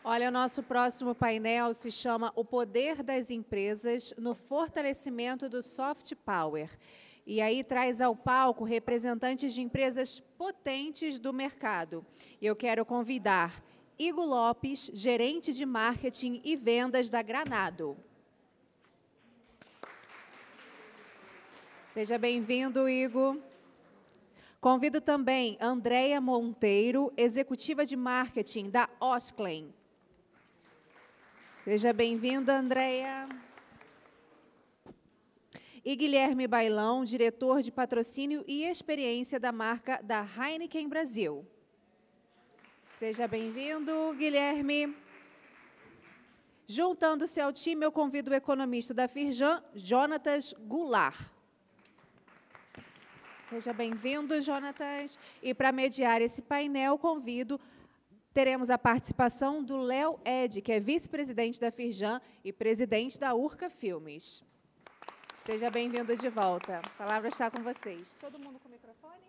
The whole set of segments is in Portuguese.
Olha, o nosso próximo painel se chama O Poder das Empresas no Fortalecimento do Soft Power. E aí traz ao palco representantes de empresas potentes do mercado. E eu quero convidar Igor Lopes, gerente de marketing e vendas da Granado. Seja bem-vindo, Igor. Convido também Andréia Monteiro, executiva de marketing da Osklen. Seja bem-vinda, Andréia. E Guilherme Bailão, diretor de patrocínio e experiência da marca da Heineken Brasil. Seja bem-vindo, Guilherme. Juntando-se ao time, eu convido o economista da Firjan, Jonatas Goulart. Seja bem-vindo, Jonatas. E para mediar esse painel, teremos a participação do Léo Ed, que é vice-presidente da Firjan e presidente da Urca Filmes. Seja bem-vindo de volta. A palavra está com vocês. Todo mundo com o microfone?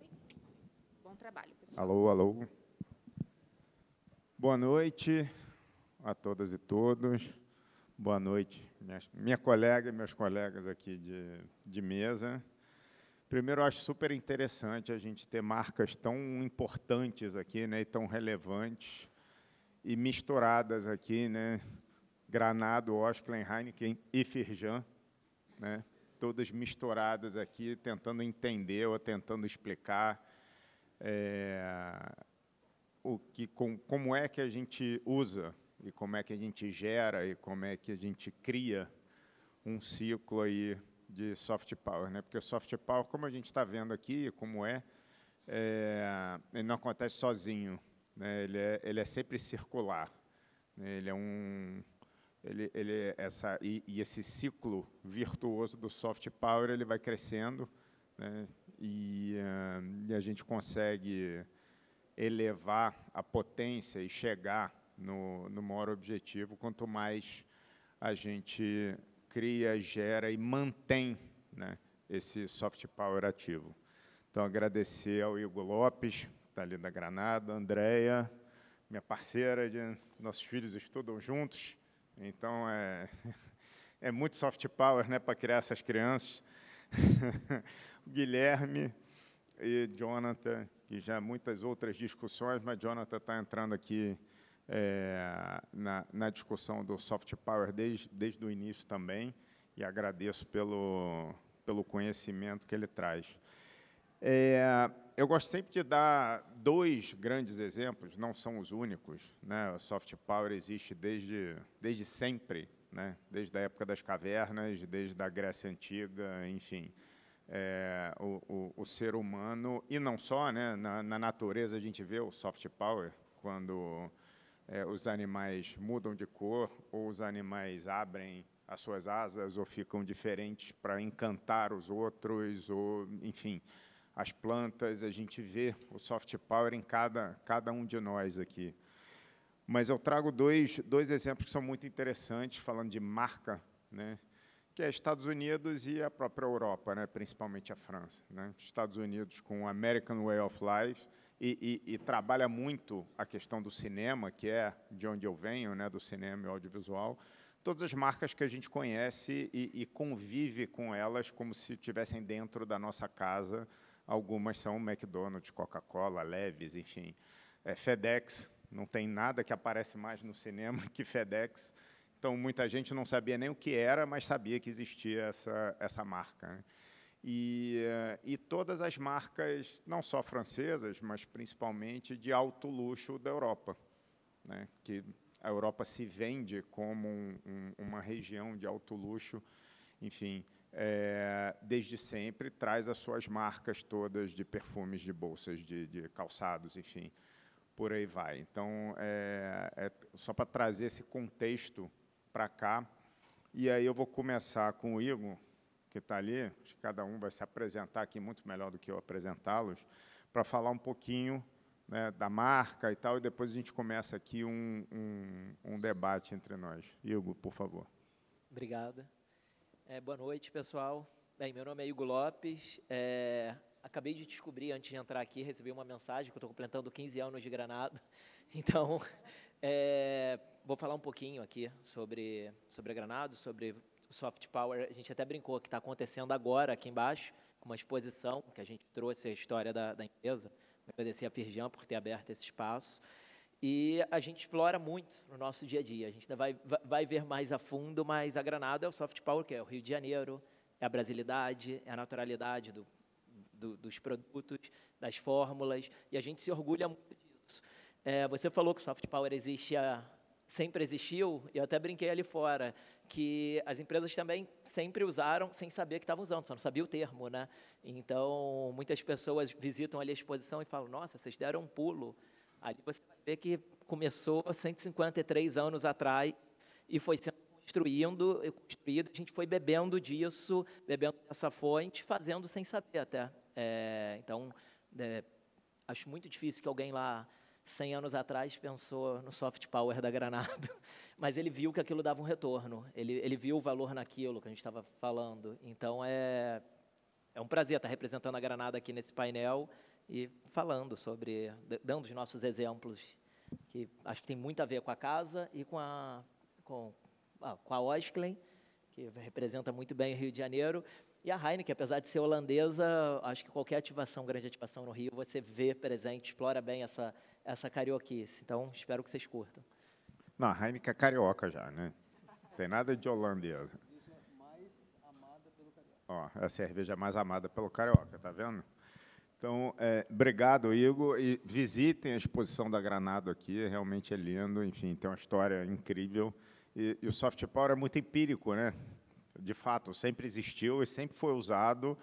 Sim? Bom trabalho, pessoal. Alô, alô. Boa noite a todas e todos. Boa noite, minha colega e meus colegas aqui de mesa. Primeiro, eu acho super interessante a gente ter marcas tão importantes aqui, né, e tão relevantes e misturadas aqui, né, Granado, Osklen, Heineken e Firjan, né, todas misturadas aqui, tentando entender ou tentando explicar como é que a gente usa e como é que a gente gera e como é que a gente cria um ciclo aí de soft power, né? Porque o soft power, como a gente está vendo aqui, como ele não acontece sozinho, né? Ele é sempre circular, né? Esse ciclo virtuoso do soft power ele vai crescendo, né? E a gente consegue elevar a potência e chegar no maior objetivo quanto mais a gente cria, gera e mantém, né, esse soft power ativo. Então, agradecer ao Igor Lopes, que está ali da Granada, a Andréia, minha parceira, nossos filhos estudam juntos, então é muito soft power, né, para criar essas crianças. O Guilherme e Jonathan, que já muitas outras discussões, mas Jonathan está entrando aqui na discussão do soft power desde o início também, e agradeço pelo conhecimento que ele traz. Eu gosto sempre de dar dois grandes exemplos, não são os únicos, né? O soft power existe desde sempre, né? Desde a época das cavernas, desde a Grécia Antiga, enfim. O ser humano, e não só, né? Na natureza a gente vê o soft power, quando os animais mudam de cor, ou os animais abrem as suas asas, ou ficam diferentes para encantar os outros, ou, enfim, as plantas, a gente vê o soft power em cada um de nós aqui. Mas eu trago dois exemplos que são muito interessantes, falando de marca, né, que é Estados Unidos e a própria Europa, né, principalmente a França, né, Estados Unidos com o American Way of Life, e trabalha muito a questão do cinema, que é de onde eu venho, né, do cinema e audiovisual, todas as marcas que a gente conhece e convive com elas como se estivessem dentro da nossa casa. Algumas são McDonald's, Coca-Cola, Levi's, enfim. FedEx, não tem nada que aparece mais no cinema que FedEx. Então, muita gente não sabia nem o que era, mas sabia que existia essa marca, né? E todas as marcas, não só francesas, mas principalmente de alto luxo da Europa, né? Que a Europa se vende como uma região de alto luxo, enfim, desde sempre traz as suas marcas todas de perfumes, de bolsas, de calçados, enfim, por aí vai. Então, só para trazer esse contexto para cá, e aí eu vou começar com o Igor, que está ali, acho que cada um vai se apresentar aqui muito melhor do que eu apresentá-los, para falar um pouquinho, né, da marca e tal, e depois a gente começa aqui um debate entre nós. Igor, por favor. Obrigado. Boa noite, pessoal. Bem, meu nome é Igor Lopes. Acabei de descobrir, antes de entrar aqui, recebi uma mensagem que eu estou completando 15 anos de Granado. Então, Vou falar um pouquinho aqui sobre a Granado, sobre o Soft Power. A gente até brincou que está acontecendo agora aqui embaixo, com uma exposição que a gente trouxe a história da empresa. Agradecer a Firjan por ter aberto esse espaço. E a gente explora muito no nosso dia a dia. A gente ainda vai ver mais a fundo, mas a Granado é o Soft Power, que é o Rio de Janeiro, é a brasilidade, é a naturalidade dos produtos, das fórmulas, e a gente se orgulha muito disso. Você falou que o Soft Power sempre existiu, e eu até brinquei ali fora, que as empresas também sempre usaram sem saber que estavam usando, só não sabia o termo, né? Então, muitas pessoas visitam ali a exposição e falam, nossa, vocês deram um pulo. Ali você vai ver que começou 153 anos atrás e foi sendo construído, a gente foi bebendo disso, bebendo dessa fonte, fazendo sem saber até. Então, acho muito difícil que alguém lá, 100 anos atrás, pensou no soft power da Granado, mas ele viu que aquilo dava um retorno, ele viu o valor naquilo que a gente estava falando. Então, é um prazer estar representando a Granado aqui nesse painel e falando sobre, dando os nossos exemplos, que acho que tem muito a ver com a casa e com a Osklen, que representa muito bem o Rio de Janeiro, e a Heineken, apesar de ser holandesa, acho que qualquer grande ativação no Rio, você vê presente, explora bem essa carioquice. Então, espero que vocês curtam. Não, a Heineken é carioca já, né? Não tem nada de holandesa. Ó, a cerveja mais amada pelo carioca, tá vendo? Então, obrigado, Igor, e visitem a exposição da Granado aqui, realmente é lindo, enfim, tem uma história incrível, e o soft power é muito empírico, né? De fato, sempre existiu e sempre foi usado,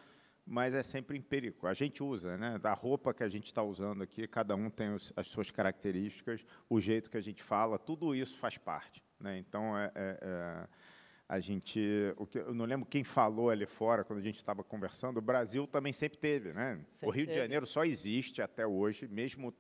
mas é sempre empírico. A gente usa, né? Da roupa que a gente está usando aqui, cada um tem as suas características, o jeito que a gente fala, tudo isso faz parte, né? Então, a gente, eu não lembro quem falou ali fora, quando a gente estava conversando, o Brasil também sempre teve, né? O Rio de Janeiro só existe até hoje, mesmo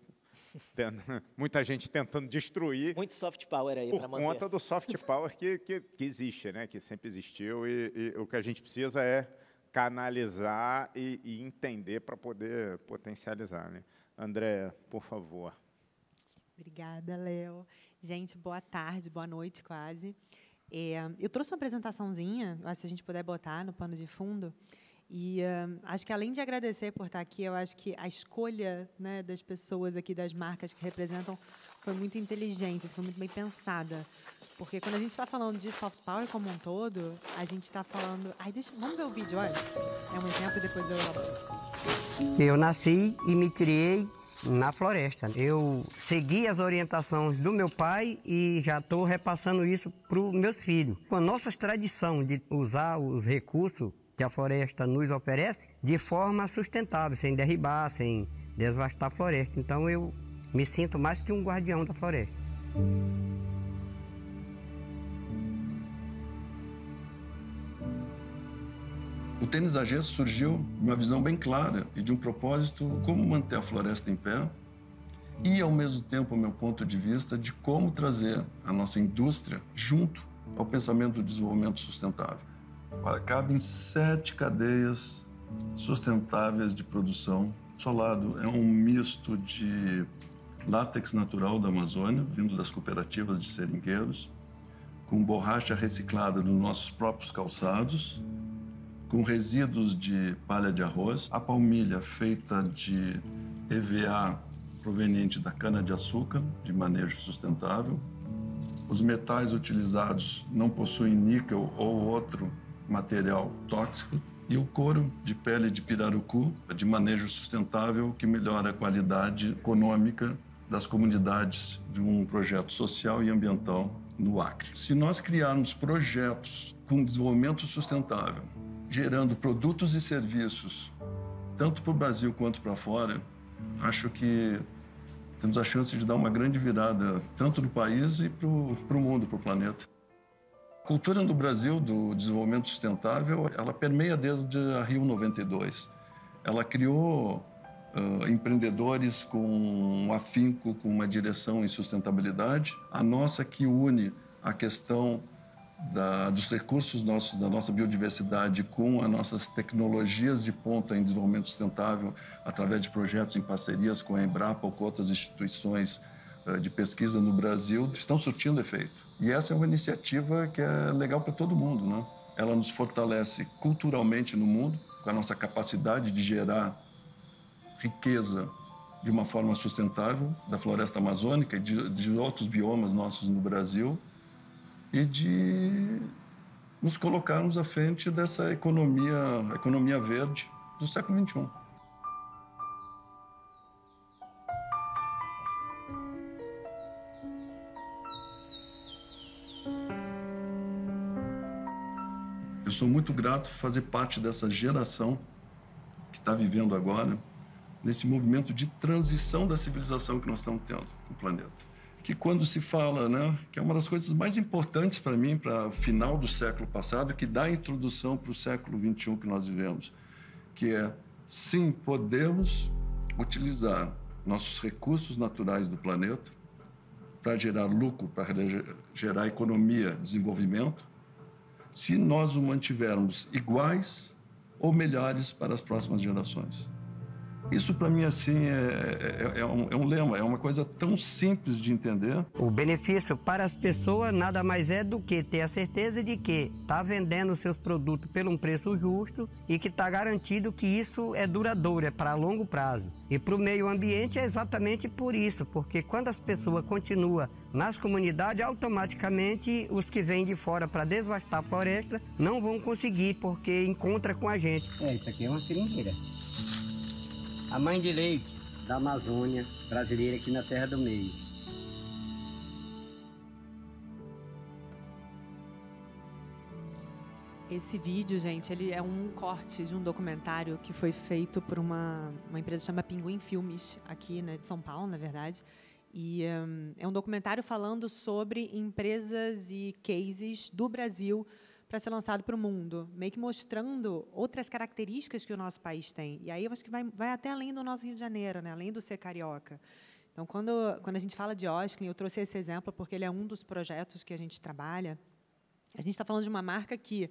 tendo muita gente tentando destruir. Muito soft power aí para manter. Por conta do soft power que existe, né? Que sempre existiu, e o que a gente precisa é canalizar e entender para poder potencializar, né? André, por favor. Obrigada, Léo. Gente, boa tarde, boa noite quase. Eu trouxe uma apresentaçãozinha, acho que se a gente puder botar no pano de fundo, e acho que, além de agradecer por estar aqui, eu acho que a escolha, né, das pessoas aqui, das marcas que representam, foi muito inteligente, foi muito bem pensada. Porque quando a gente está falando de soft power como um todo, a gente está falando... vamos ver o vídeo antes? É um exemplo e depois eu... Eu nasci e me criei na floresta. Eu segui as orientações do meu pai e já estou repassando isso para os meus filhos. Com a nossa tradição de usar os recursos que a floresta nos oferece de forma sustentável, sem derribar, sem desvastar a floresta. Então eu me sinto mais que um guardião da floresta. O Tênis AG surgiu de uma visão bem clara e de um propósito como manter a floresta em pé e, ao mesmo tempo, o meu ponto de vista de como trazer a nossa indústria junto ao pensamento do desenvolvimento sustentável. Cabem 7 cadeias sustentáveis de produção. Solado é um misto de látex natural da Amazônia, vindo das cooperativas de seringueiros, com borracha reciclada dos nossos próprios calçados, com resíduos de palha de arroz, a palmilha feita de EVA proveniente da cana-de-açúcar, de manejo sustentável. Os metais utilizados não possuem níquel ou outro material tóxico. E o couro de pele de pirarucu, de manejo sustentável, que melhora a qualidade econômica das comunidades de um projeto social e ambiental no Acre. Se nós criarmos projetos com desenvolvimento sustentável, gerando produtos e serviços, tanto para o Brasil quanto para fora, acho que temos a chance de dar uma grande virada, tanto no país e para o mundo, para o planeta. A cultura no Brasil do desenvolvimento sustentável, ela permeia desde a Rio 92. Ela criou empreendedores com um afinco, com uma direção em sustentabilidade. A nossa que une a questão dos recursos nossos, da nossa biodiversidade com as nossas tecnologias de ponta em desenvolvimento sustentável através de projetos em parcerias com a Embrapa ou com outras instituições de pesquisa no Brasil estão surtindo efeito. E essa é uma iniciativa que é legal para todo mundo, né? Ela nos fortalece culturalmente no mundo, com a nossa capacidade de gerar riqueza de uma forma sustentável da floresta amazônica e de outros biomas nossos no Brasil, e de nos colocarmos à frente dessa economia verde do século XXI. Eu sou muito grato por fazer parte dessa geração que está vivendo agora nesse movimento de transição da civilização que nós estamos tendo com o planeta. Que quando se fala, né, que é uma das coisas mais importantes para mim, para o final do século passado, que dá a introdução para o século XXI que nós vivemos, que é, sim, podemos utilizar nossos recursos naturais do planeta para gerar lucro, para gerar economia, desenvolvimento, se nós o mantivermos iguais ou melhores para as próximas gerações. Isso, para mim, assim, é um lema, é uma coisa tão simples de entender. O benefício para as pessoas nada mais é do que ter a certeza de que está vendendo seus produtos por um preço justo e que está garantido que isso é duradouro, é para longo prazo. E para o meio ambiente é exatamente por isso, porque quando as pessoas continuam nas comunidades, automaticamente os que vêm de fora para devastar a floresta não vão conseguir, porque encontra com a gente. Isso aqui é uma seringueira. A mãe de leite da Amazônia brasileira aqui na Terra do Meio. Esse vídeo, gente, ele é um corte de um documentário que foi feito por uma empresa que chama Pinguim Filmes, aqui, né, de São Paulo, na verdade. E é um documentário falando sobre empresas e cases do Brasil para ser lançado para o mundo, meio que mostrando outras características que o nosso país tem. E aí eu acho que vai até além do nosso Rio de Janeiro, né? Além do ser carioca. Então, quando a gente fala de Osklen, eu trouxe esse exemplo porque ele é um dos projetos que a gente trabalha. A gente está falando de uma marca que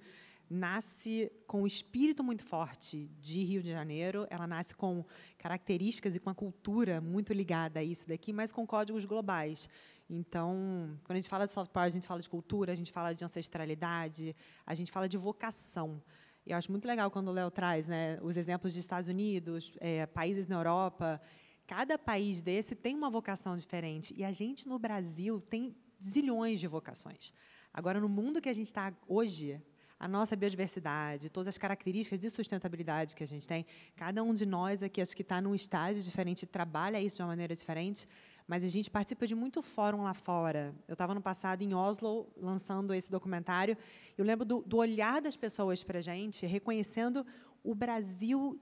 nasce com um espírito muito forte de Rio de Janeiro, ela nasce com características e com a cultura muito ligada a isso daqui, mas com códigos globais. Então, quando a gente fala de soft power, a gente fala de cultura, a gente fala de ancestralidade, a gente fala de vocação. E eu acho muito legal quando o Léo traz, né, os exemplos de Estados Unidos, países na Europa. Cada país desse tem uma vocação diferente. E a gente, no Brasil, tem zilhões de vocações. Agora, no mundo que a gente está hoje, a nossa biodiversidade, todas as características de sustentabilidade que a gente tem, cada um de nós aqui, acho que está num estágio diferente, trabalha isso de uma maneira diferente, mas a gente participa de muito fórum lá fora. Eu estava no passado em Oslo, lançando esse documentário, eu lembro do olhar das pessoas para a gente, reconhecendo o Brasil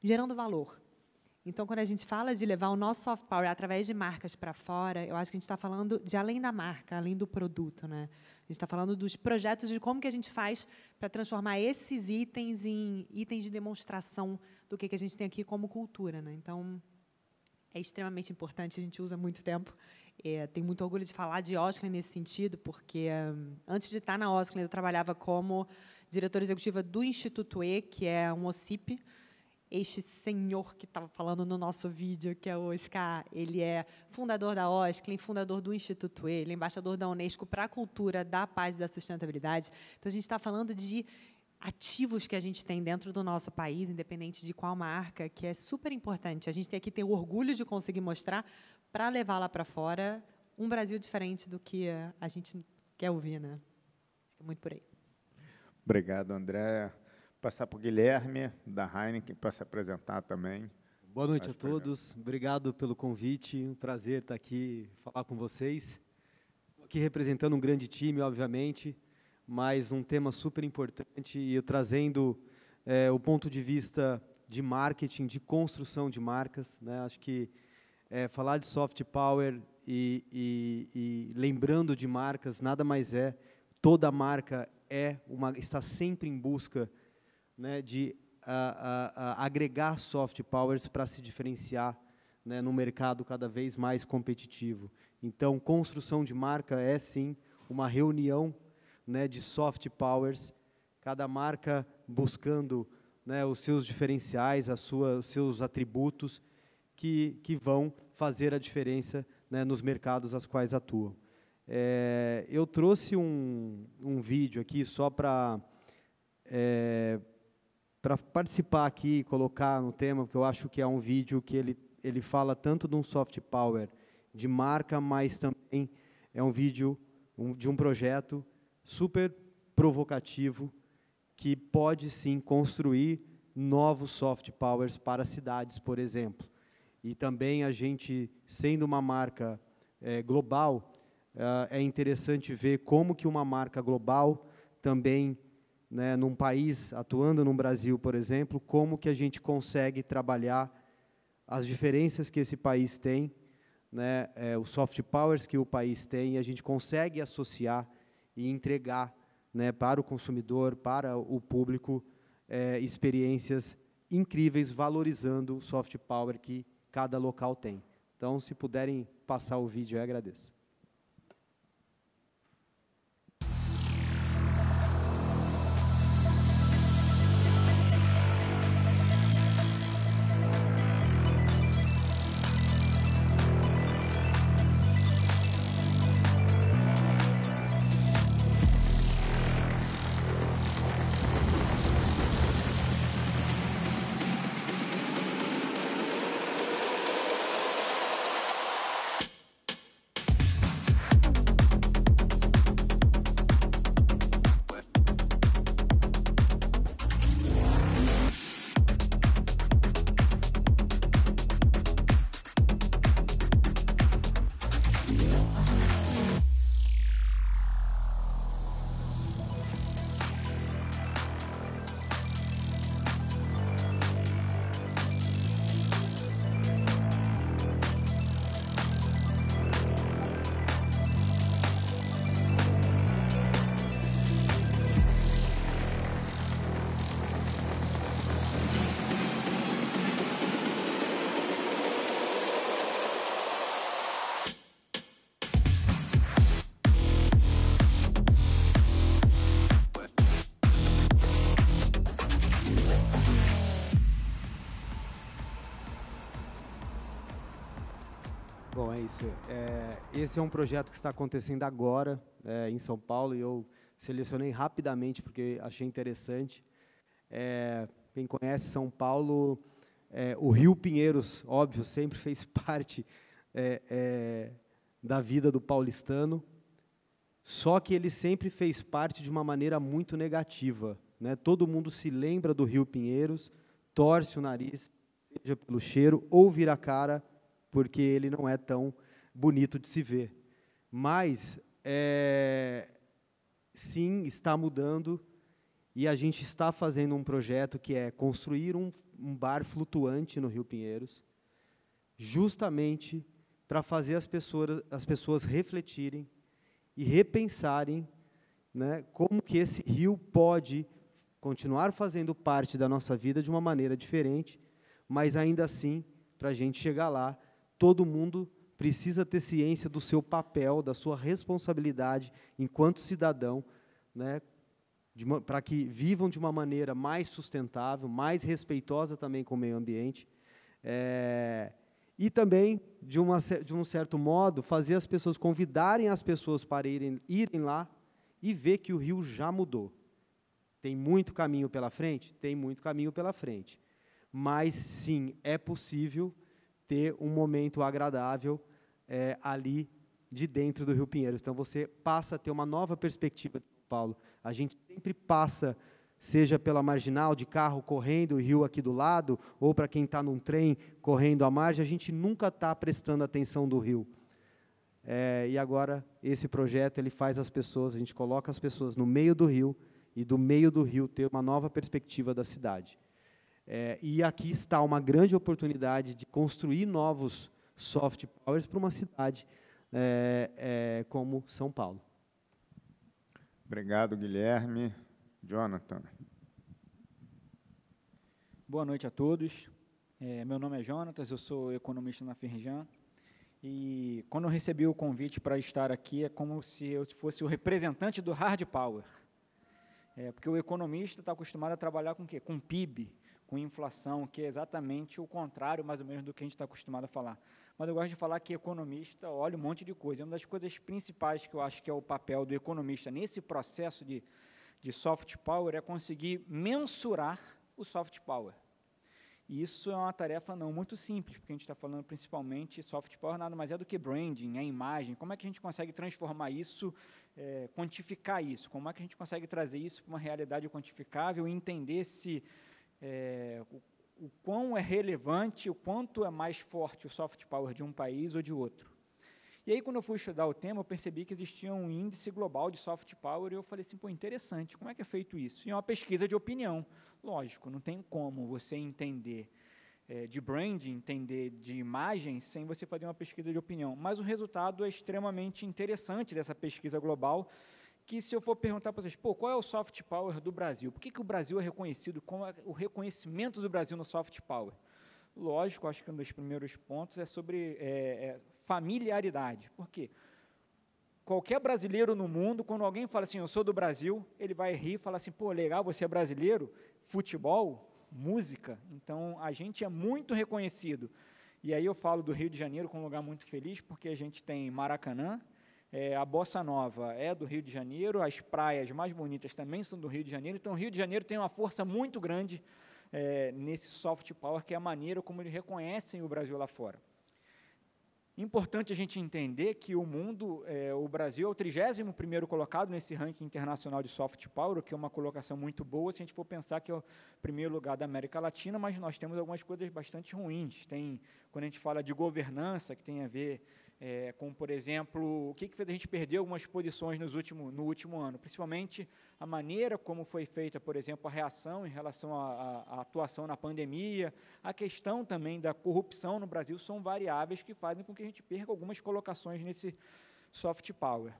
gerando valor. Então, quando a gente fala de levar o nosso soft power através de marcas para fora, eu acho que a gente está falando de além da marca, além do produto, né? A gente está falando dos projetos, de como que a gente faz para transformar esses itens em itens de demonstração do que a gente tem aqui como cultura, né? Então, é extremamente importante, a gente usa muito tempo. Tenho muito orgulho de falar de Osklen nesse sentido, porque, antes de estar na Osklen, eu trabalhava como diretora executiva do Instituto E, que é um OCIP. Este senhor que estava falando no nosso vídeo, que é o Oscar, ele é fundador da Osklen, fundador do Instituto E, ele é embaixador da Unesco para a cultura da paz e da sustentabilidade. Então, a gente está falando de ativos que a gente tem dentro do nosso país, independente de qual marca, que é super importante. A gente tem que ter o orgulho de conseguir mostrar, para levar lá para fora, um Brasil diferente do que a gente quer ouvir, né? Acho que é muito por aí. Obrigado, André. Passar para o Guilherme, da Heineken, para se apresentar também. Boa noite a todos. Obrigado pelo convite. Um prazer estar aqui, falar com vocês. Estou aqui representando um grande time, obviamente, mas um tema super importante e eu trazendo o ponto de vista de marketing, de construção de marcas, né? Acho que falar de soft power e lembrando de marcas, nada mais é, toda marca está sempre em busca, né, de agregar soft powers para se diferenciar, né, no mercado cada vez mais competitivo. Então, construção de marca é, sim, uma reunião, né, de soft powers, cada marca buscando, né, os seus diferenciais, os seus atributos que vão fazer a diferença né, nos mercados aos quais atuam. Eu trouxe um vídeo aqui só para participar aqui, colocar no tema, porque eu acho que é um vídeo que ele fala tanto de um soft power de marca, mas também é um vídeo de um projeto super provocativo que pode, sim, construir novos soft powers para cidades, por exemplo. E também a gente, sendo uma marca global, é interessante ver como que uma marca global também, né, num país, atuando no Brasil, por exemplo, como que a gente consegue trabalhar as diferenças que esse país tem, né, os soft powers que o país tem, e a gente consegue associar e entregar, né, para o consumidor, para o público, experiências incríveis, valorizando o soft power que cada local tem. Então, se puderem passar o vídeo, eu agradeço. Bom, é isso. Esse é um projeto que está acontecendo agora, em São Paulo, e eu selecionei rapidamente porque achei interessante. Quem conhece São Paulo, o Rio Pinheiros, óbvio, sempre fez parte da vida do paulistano, só que ele sempre fez parte de uma maneira muito negativa, né? Todo mundo se lembra do Rio Pinheiros, torce o nariz, seja pelo cheiro, ou vira a cara, porque ele não é tão bonito de se ver. Mas, sim, está mudando, e a gente está fazendo um projeto que é construir um bar flutuante no Rio Pinheiros, justamente para fazer as pessoas refletirem e repensarem, né, como que esse rio pode continuar fazendo parte da nossa vida de uma maneira diferente, mas ainda assim, para a gente chegar lá, todo mundo precisa ter ciência do seu papel, da sua responsabilidade enquanto cidadão, né, para que vivam de uma maneira mais sustentável, mais respeitosa também com o meio ambiente, e também, de um certo modo, fazer as pessoas, convidarem as pessoas para irem lá e ver que o rio já mudou. Tem muito caminho pela frente? Tem muito caminho pela frente. Mas, sim, é possível ter um momento agradável ali de dentro do Rio Pinheiros. Então, você passa a ter uma nova perspectiva de São Paulo. A gente sempre passa, seja pela marginal, de carro correndo, o rio aqui do lado, ou para quem está num trem correndo à margem, a gente nunca está prestando atenção do rio. E agora, esse projeto, ele faz as pessoas, a gente coloca as pessoas no meio do rio, e do meio do rio ter uma nova perspectiva da cidade. E aqui está uma grande oportunidade de construir novos soft powers para uma cidade como São Paulo. Obrigado, Guilherme. Jonathan. Boa noite a todos. Meu nome é Jonatas, eu sou economista na Firjan. E quando eu recebi o convite para estar aqui, é como se eu fosse o representante do hard power. Porque o economista está acostumado a trabalhar com o quê? Com PIB, com inflação, que é exatamente o contrário, mais ou menos, do que a gente está acostumado a falar. mas eu gosto de falar que economista olha um monte de coisa. Uma das coisas principais que eu acho que é o papel do economista nesse processo de soft power é conseguir mensurar o soft power. E isso é uma tarefa não muito simples, porque a gente está falando principalmente soft power, nada mais é do que branding, a imagem. Como é que a gente consegue transformar isso, quantificar isso? Como é que a gente consegue trazer isso para uma realidade quantificável e entender se o quão é relevante, o quanto é mais forte o soft power de um país ou de outro. E aí, quando eu fui estudar o tema, eu percebi que existia um índice global de soft power, e eu falei assim, pô, interessante, como é que é feito isso? E é uma pesquisa de opinião. Lógico, não tem como você entender de branding, entender de imagens, sem você fazer uma pesquisa de opinião. Mas o resultado é extremamente interessante dessa pesquisa global, que se eu for perguntar para vocês, pô, qual é o soft power do Brasil? Por que o Brasil é reconhecido? Qual é o reconhecimento do Brasil no soft power? Lógico, acho que um dos primeiros pontos é sobre familiaridade. Por quê? Qualquer brasileiro no mundo, quando alguém fala assim, eu sou do Brasil, ele vai rir e falar assim, pô, legal, você é brasileiro? Futebol? Música? Então, a gente é muito reconhecido. E aí eu falo do Rio de Janeiro como um lugar muito feliz, porque a gente tem Maracanã, a Bossa Nova é do Rio de Janeiro, as praias mais bonitas também são do Rio de Janeiro, então o Rio de Janeiro tem uma força muito grande nesse soft power, que é a maneira como eles reconhecem o Brasil lá fora. Importante a gente entender que o Brasil é o 31º colocado nesse ranking internacional de soft power, o que é uma colocação muito boa, se a gente for pensar que é o primeiro lugar da América Latina, mas nós temos algumas coisas bastante ruins. Quando a gente fala de governança, que tem a ver com, por exemplo, o que fez a gente perder algumas posições no último ano, principalmente a maneira como foi feita, por exemplo, a reação em relação à atuação na pandemia, a questão também da corrupção no Brasil, são variáveis que fazem com que a gente perca algumas colocações nesse soft power.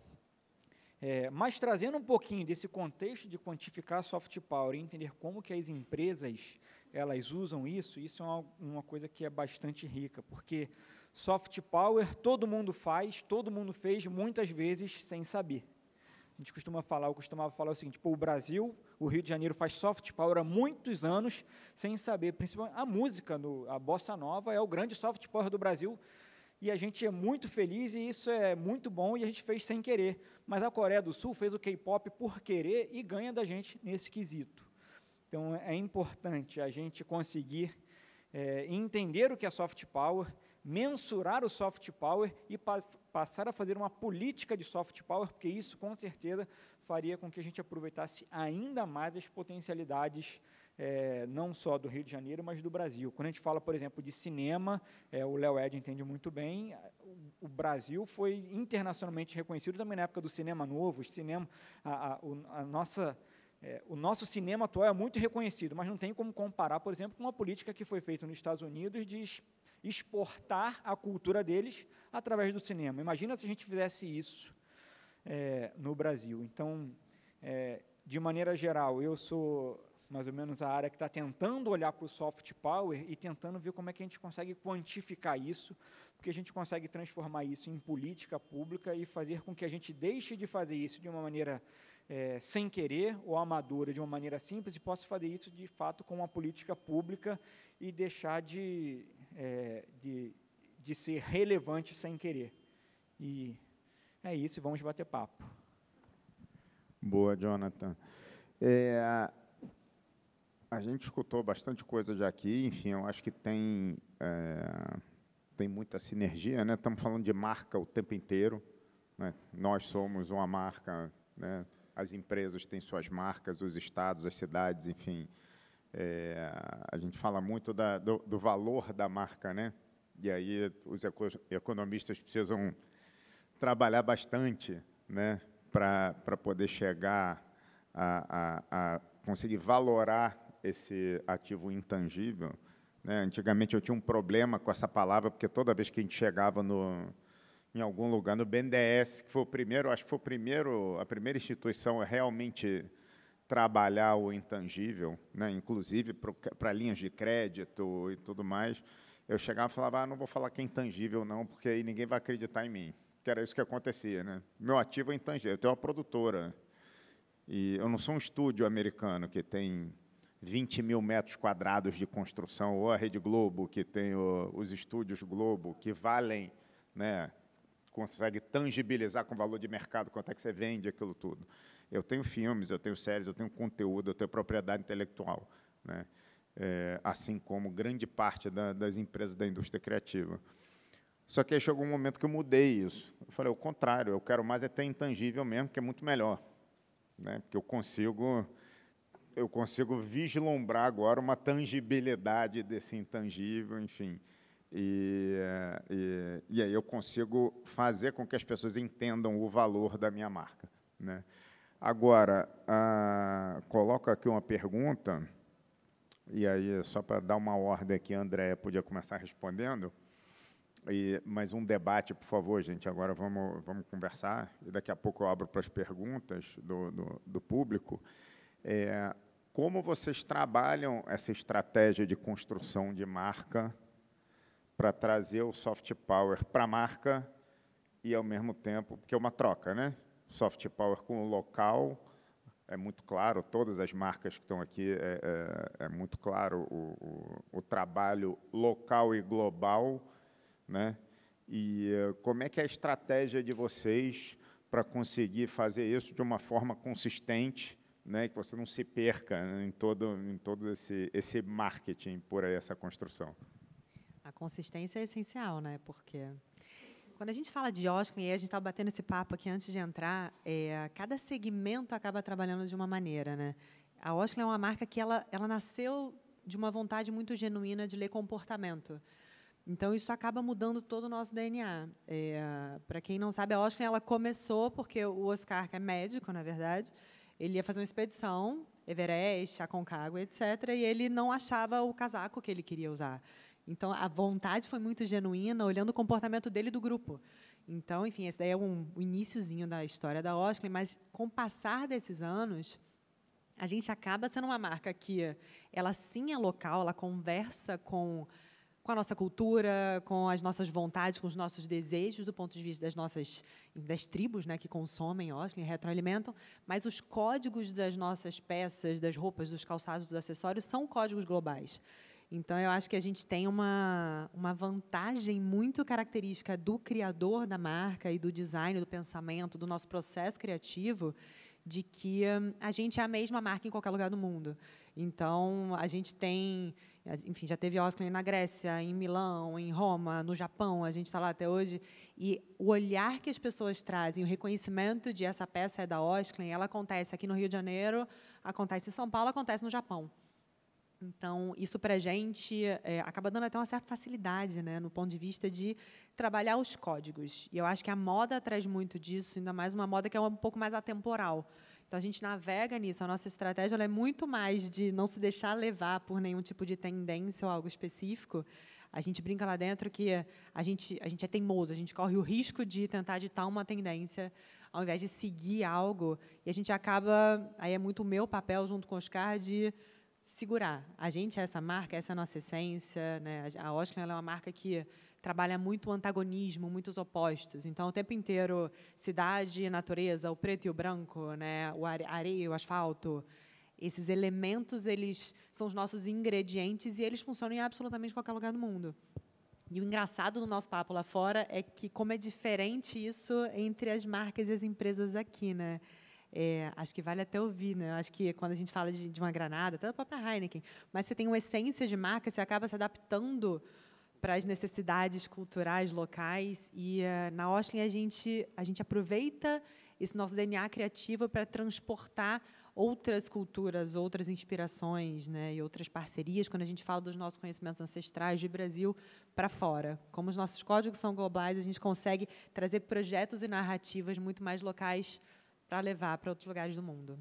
Mas trazendo um pouquinho desse contexto de quantificar soft power e entender como que as empresas elas usam isso é uma coisa que é bastante rica, porque soft power todo mundo faz, todo mundo fez, muitas vezes sem saber. A gente costumava falar o seguinte, pô, o Brasil, o Rio de Janeiro faz soft power há muitos anos sem saber, principalmente a música, a Bossa Nova é o grande soft power do Brasil, e a gente é muito feliz, e isso é muito bom, e a gente fez sem querer. Mas a Coreia do Sul fez o K-pop por querer e ganha da gente nesse quesito. Então, é importante a gente conseguir entender o que é soft power, mensurar o soft power e passar a fazer uma política de soft power, porque isso, com certeza, faria com que a gente aproveitasse ainda mais as potencialidades não só do Rio de Janeiro, mas do Brasil. Quando a gente fala, por exemplo, de cinema, o Léo Ed entende muito bem, o Brasil foi internacionalmente reconhecido também na época do cinema novo, o nosso cinema atual é muito reconhecido, mas não tem como comparar, por exemplo, com uma política que foi feita nos Estados Unidos de exportar a cultura deles através do cinema. Imagina se a gente fizesse isso no Brasil. Então, de maneira geral, eu sou mais ou menos a área que está tentando olhar para o soft power e tentando ver como é que a gente consegue quantificar isso, porque a gente consegue transformar isso em política pública e fazer com que a gente deixe de fazer isso de uma maneira sem querer ou amadora, de uma maneira simples, e possa fazer isso, de fato, com uma política pública e deixar de ser relevante sem querer. E é isso, e vamos bater papo. Boa, Jonathan. A gente escutou bastante coisa já aqui, enfim, eu acho que tem muita sinergia, né? Estamos falando de marca o tempo inteiro, né? Nós somos uma marca, né? As empresas têm suas marcas, os estados, as cidades, enfim. A gente fala muito do valor da marca, né? E aí os economistas precisam trabalhar bastante, né? Para poder chegar a conseguir valorar esse ativo intangível, né? Antigamente eu tinha um problema com essa palavra, porque toda vez que a gente chegava em algum lugar, no BNDES, que foi o primeiro, acho que foi a primeira instituição a realmente trabalhar o intangível, né? Inclusive para linhas de crédito e tudo mais, eu chegava e falava, não vou falar que é intangível não, porque aí ninguém vai acreditar em mim, que era isso que acontecia, né? Meu ativo é intangível, eu tenho uma produtora, e eu não sou um estúdio americano que tem 20 mil metros quadrados de construção, ou a Rede Globo, que tem os estúdios Globo, que valem, né, consegue tangibilizar com valor de mercado quanto é que você vende aquilo tudo. Eu tenho filmes, eu tenho séries, eu tenho conteúdo, eu tenho propriedade intelectual, né? Assim como grande parte das empresas da indústria criativa. Só que aí chegou um momento que eu mudei isso. Eu falei, o contrário, eu quero mais é ter intangível mesmo, que é muito melhor, né? Porque eu consigo vislumbrar agora uma tangibilidade desse intangível, enfim. E aí eu consigo fazer com que as pessoas entendam o valor da minha marca, né? Agora, coloco aqui uma pergunta, e aí, só para dar uma ordem aqui, a Andréia podia começar respondendo, mas um debate, por favor, gente, agora vamos conversar, e daqui a pouco eu abro para as perguntas do público. Como vocês trabalham essa estratégia de construção de marca para trazer o soft power para a marca e, ao mesmo tempo, porque é uma troca, né? Soft power com o local, é muito claro, todas as marcas que estão aqui, é muito claro o trabalho local e global, né? E como é que é a estratégia de vocês para conseguir fazer isso de uma forma consistente, né, que você não se perca, né, em todo esse marketing por aí, essa construção? A consistência é essencial, né? Porque quando a gente fala de Osklen, e a gente estava batendo esse papo aqui antes de entrar, cada segmento acaba trabalhando de uma maneira, né? A Osklen é uma marca que ela nasceu de uma vontade muito genuína de ler comportamento. Então, isso acaba mudando todo o nosso DNA. Para quem não sabe, a Osklen ela começou porque o Oscar, que é médico, na verdade, ele ia fazer uma expedição, Everest, Aconcagua, etc., e ele não achava o casaco que ele queria usar. Então, a vontade foi muito genuína, olhando o comportamento dele e do grupo. Então, enfim, esse daí é o iniciozinho da história da Osklen, mas, com o passar desses anos, a gente acaba sendo uma marca que ela sim é local, ela conversa com a nossa cultura, com as nossas vontades, com os nossos desejos, do ponto de vista das tribos, né, que consomem Osklen, retroalimentam, mas os códigos das nossas peças, das roupas, dos calçados, dos acessórios, são códigos globais. Então, eu acho que a gente tem uma vantagem muito característica do criador da marca e do design, do pensamento, do nosso processo criativo, de que a gente é a mesma marca em qualquer lugar do mundo. Então, a gente tem, enfim, já teve Osklen na Grécia, em Milão, em Roma, no Japão, a gente está lá até hoje, e o olhar que as pessoas trazem, o reconhecimento de essa peça é da Osklen, ela acontece aqui no Rio de Janeiro, acontece em São Paulo, acontece no Japão. Então, isso, para a gente, acaba dando até uma certa facilidade, né, no ponto de vista de trabalhar os códigos. E eu acho que a moda traz muito disso, ainda mais uma moda que é um pouco mais atemporal. Então, a gente navega nisso. A nossa estratégia ela é muito mais de não se deixar levar por nenhum tipo de tendência ou algo específico. A gente brinca lá dentro que a gente é teimoso, a gente corre o risco de tentar ditar uma tendência ao invés de seguir algo. E a gente acaba, aí é muito o meu papel, junto com o Oscar, de segurar. A gente é essa marca, essa é a nossa essência, né? A Osklen ela é uma marca que trabalha muito o antagonismo, muitos opostos. Então, o tempo inteiro, cidade, natureza, o preto e o branco, né? A areia, o asfalto, esses elementos, eles são os nossos ingredientes e eles funcionam em absolutamente qualquer lugar do mundo. E o engraçado do nosso papo lá fora é que como é diferente isso entre as marcas e as empresas aqui, né? Acho que vale até ouvir, né? Acho que quando a gente fala de uma Granada, até a própria Heineken, mas você tem uma essência de marca, você acaba se adaptando para as necessidades culturais locais. E na Osklen a gente aproveita esse nosso DNA criativo para transportar outras culturas, outras inspirações, né, e outras parcerias, quando a gente fala dos nossos conhecimentos ancestrais de Brasil para fora. Como os nossos códigos são globais, a gente consegue trazer projetos e narrativas muito mais locais para levar para outros lugares do mundo.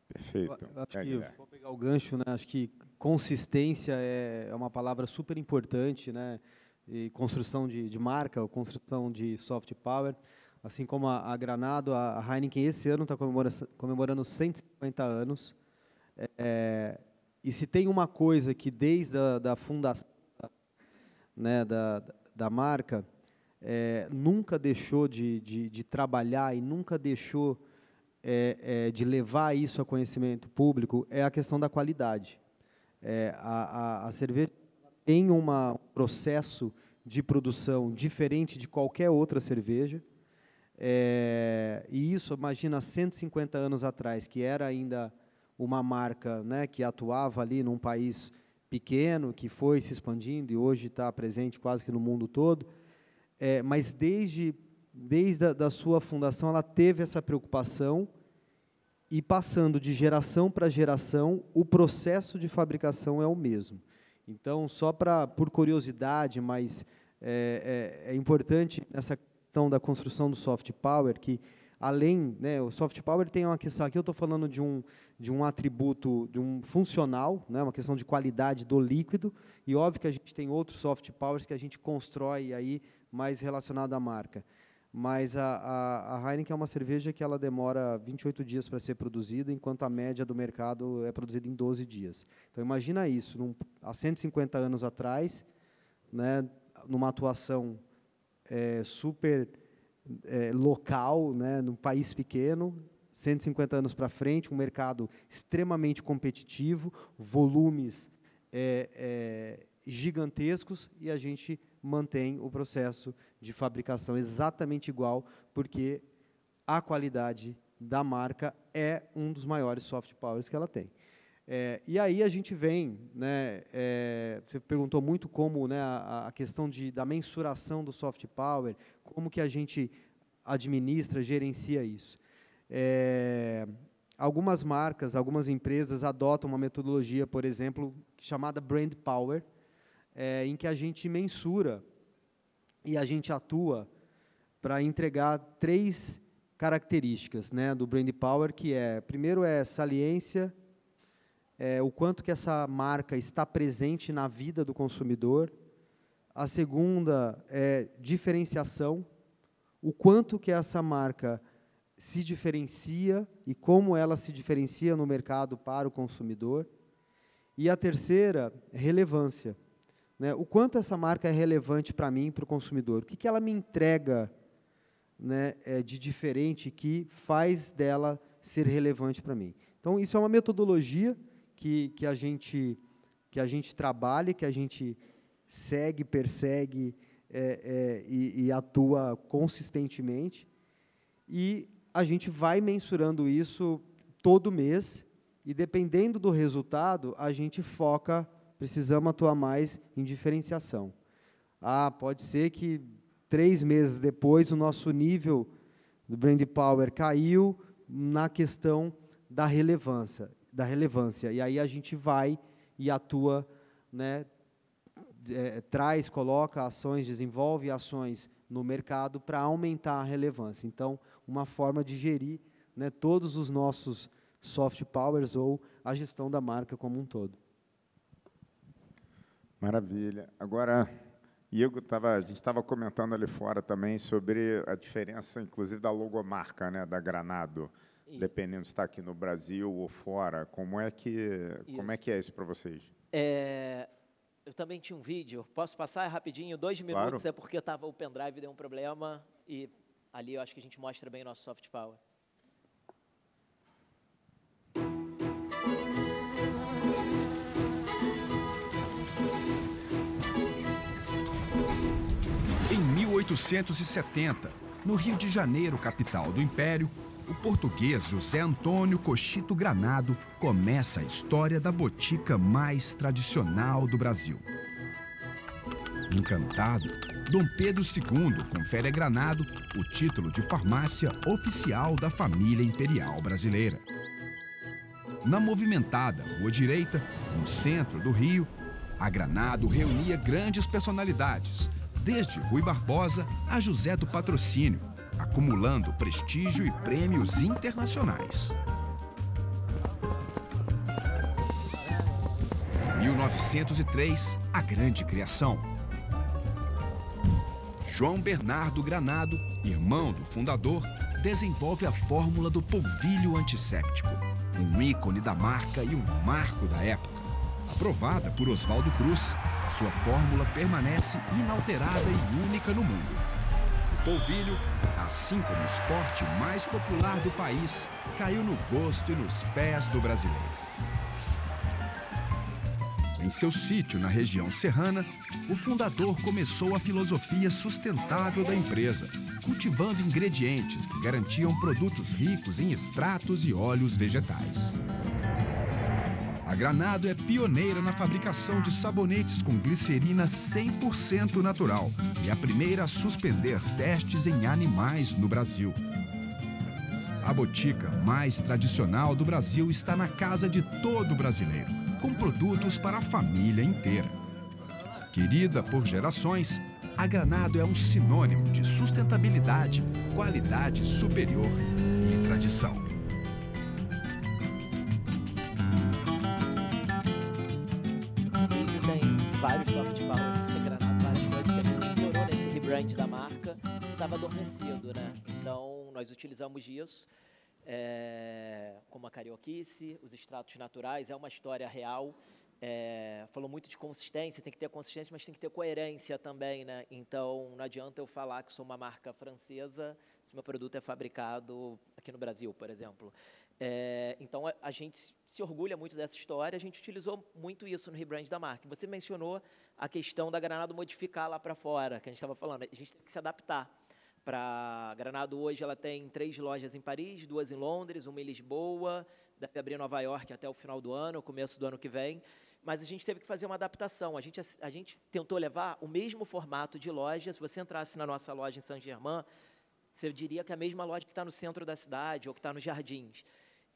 Perfeito. Acho que, vou pegar o gancho, né? Acho que consistência é uma palavra super importante, né? E construção de marca, construção de soft power. Assim como a Granado, a Heineken esse ano está comemorando 150 anos. E se tem uma coisa que desde a fundação, né, da marca, nunca deixou de trabalhar e nunca deixou de levar isso a conhecimento público é a questão da qualidade. A cerveja tem um processo de produção diferente de qualquer outra cerveja, e isso, imagina, 150 anos atrás, que era ainda uma marca, né, que atuava ali num país pequeno, que foi se expandindo e hoje está presente quase que no mundo todo, mas desde a sua fundação ela teve essa preocupação, e passando de geração para geração, o processo de fabricação é o mesmo. Então, só por curiosidade, mas é importante essa questão da construção do soft power, que além, né, o soft power tem uma questão, aqui eu estou falando de um atributo, de um funcional, né, uma questão de qualidade do líquido, e óbvio que a gente tem outros soft powers que a gente constrói aí mais relacionado à marca. Mas a Heineken é uma cerveja que ela demora 28 dias para ser produzida, enquanto a média do mercado é produzida em 12 dias. Então, imagina isso, há 150 anos atrás, né, numa atuação super local, né, num país pequeno, 150 anos para frente, um mercado extremamente competitivo, volumes gigantescos, e a gente mantém o processo de fabricação exatamente igual, porque a qualidade da marca é um dos maiores soft powers que ela tem. E aí a gente vem, né, você perguntou muito como, né, a questão da mensuração do soft power, como que a gente administra, gerencia isso. Algumas marcas, algumas empresas adotam uma metodologia, por exemplo, chamada Brand Power, em que a gente mensura e a gente atua para entregar 3 características, né, do Brand Power, que primeiro saliência, o quanto que essa marca está presente na vida do consumidor. A segunda é diferenciação, o quanto que essa marca se diferencia e como ela se diferencia no mercado para o consumidor. E a terceira é relevância, né? O quanto essa marca é relevante para mim, para o consumidor. O que ela me entrega, né, de diferente que faz dela ser relevante para mim. Então, isso é uma metodologia que a gente trabalha, que a gente segue, persegue e atua consistentemente. E a gente vai mensurando isso todo mês, e dependendo do resultado, a gente foca, precisamos atuar mais em diferenciação. Pode ser que 3 meses depois o nosso nível do Brand Power caiu na questão da relevância. E aí a gente vai e atua, né, coloca ações, desenvolve ações no mercado para aumentar a relevância. Então, uma forma de gerir, né, todos os nossos soft powers ou a gestão da marca como um todo. Maravilha. Agora, Igor, a gente estava comentando ali fora também sobre a diferença, inclusive, da logomarca, né, da Granado, dependendo se está aqui no Brasil ou fora. Como é que é isso para vocês? Eu também tinha um vídeo, posso passar rapidinho, 2 minutos, claro. Porque o pendrive deu um problema, e ali eu acho que a gente mostra bem o nosso soft power. Em 1870, no Rio de Janeiro, capital do Império, o português José Antônio Cochito Granado começa a história da botica mais tradicional do Brasil. Encantado, Dom Pedro II confere a Granado o título de farmácia oficial da família imperial brasileira. Na movimentada Rua Direita, no centro do Rio, a Granado reunia grandes personalidades, desde Rui Barbosa a José do Patrocínio, acumulando prestígio e prêmios internacionais. 1903, a grande criação. João Bernardo Granado, irmão do fundador, desenvolve a fórmula do polvilho antisséptico, um ícone da marca e um marco da época. Aprovada por Oswaldo Cruz, sua fórmula permanece inalterada e única no mundo. O polvilho, a assim como o esporte mais popular do país, caiu no gosto e nos pés do brasileiro. Em seu sítio na região serrana, o fundador começou a filosofia sustentável da empresa, cultivando ingredientes que garantiam produtos ricos em extratos e óleos vegetais. A Granado é pioneira na fabricação de sabonetes com glicerina 100% natural e a primeira a suspender testes em animais no Brasil. A botica mais tradicional do Brasil está na casa de todo brasileiro, com produtos para a família inteira. Querida por gerações, a Granado é um sinônimo de sustentabilidade, qualidade superior e tradição. Tem vários soft powers da Granado, várias coisas que a gente explorou nesse rebrand da marca, estava adormecido, né? Então, nós utilizamos disso, como a carioquice, os extratos naturais, é uma história real. Falou muito de consistência, tem que ter consistência, mas tem que ter coerência também, né? Então, não adianta eu falar que sou uma marca francesa se meu produto é fabricado aqui no Brasil, por exemplo. Então, a gente se orgulha muito dessa história, a gente utilizou muito isso no rebrand da marca. Você mencionou a questão da Granado modificar lá para fora, que a gente estava falando, a gente tem que se adaptar. Para Granado hoje ela tem 3 lojas em Paris, 2 em Londres, 1 em Lisboa, deve abrir em Nova York até o final do ano, começo do ano que vem, mas a gente teve que fazer uma adaptação, a gente tentou levar o mesmo formato de loja. Se você entrasse na nossa loja em Saint-Germain, você diria que é a mesma loja que está no centro da cidade ou que está nos Jardins.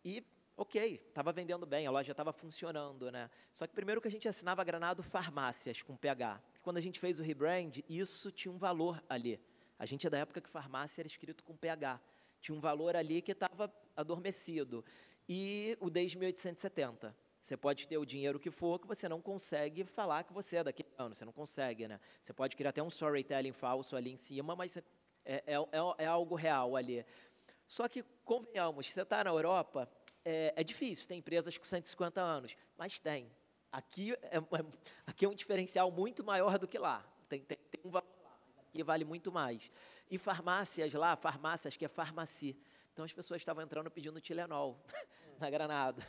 E, ok, estava vendendo bem, a loja estava funcionando, né? Só que primeiro que a gente assinava Granado Farmácias com PH, quando a gente fez o rebrand, isso tinha um valor ali. A gente é da época que farmácia era escrito com PH. Tinha um valor ali que estava adormecido. E o desde 1870. Você pode ter o dinheiro que for, que você não consegue falar que você é daquele ano. Você não consegue, né? Você pode criar até um storytelling falso ali em cima, mas é algo real ali. Só que, convenhamos, você está na Europa, é difícil. Tem empresas com 150 anos, mas tem. Aqui é um diferencial muito maior do que lá. Tem um valor. Que vale muito mais. E farmácias lá, farmácias que é farmacia. Então, as pessoas estavam entrando pedindo Tilenol na Granado.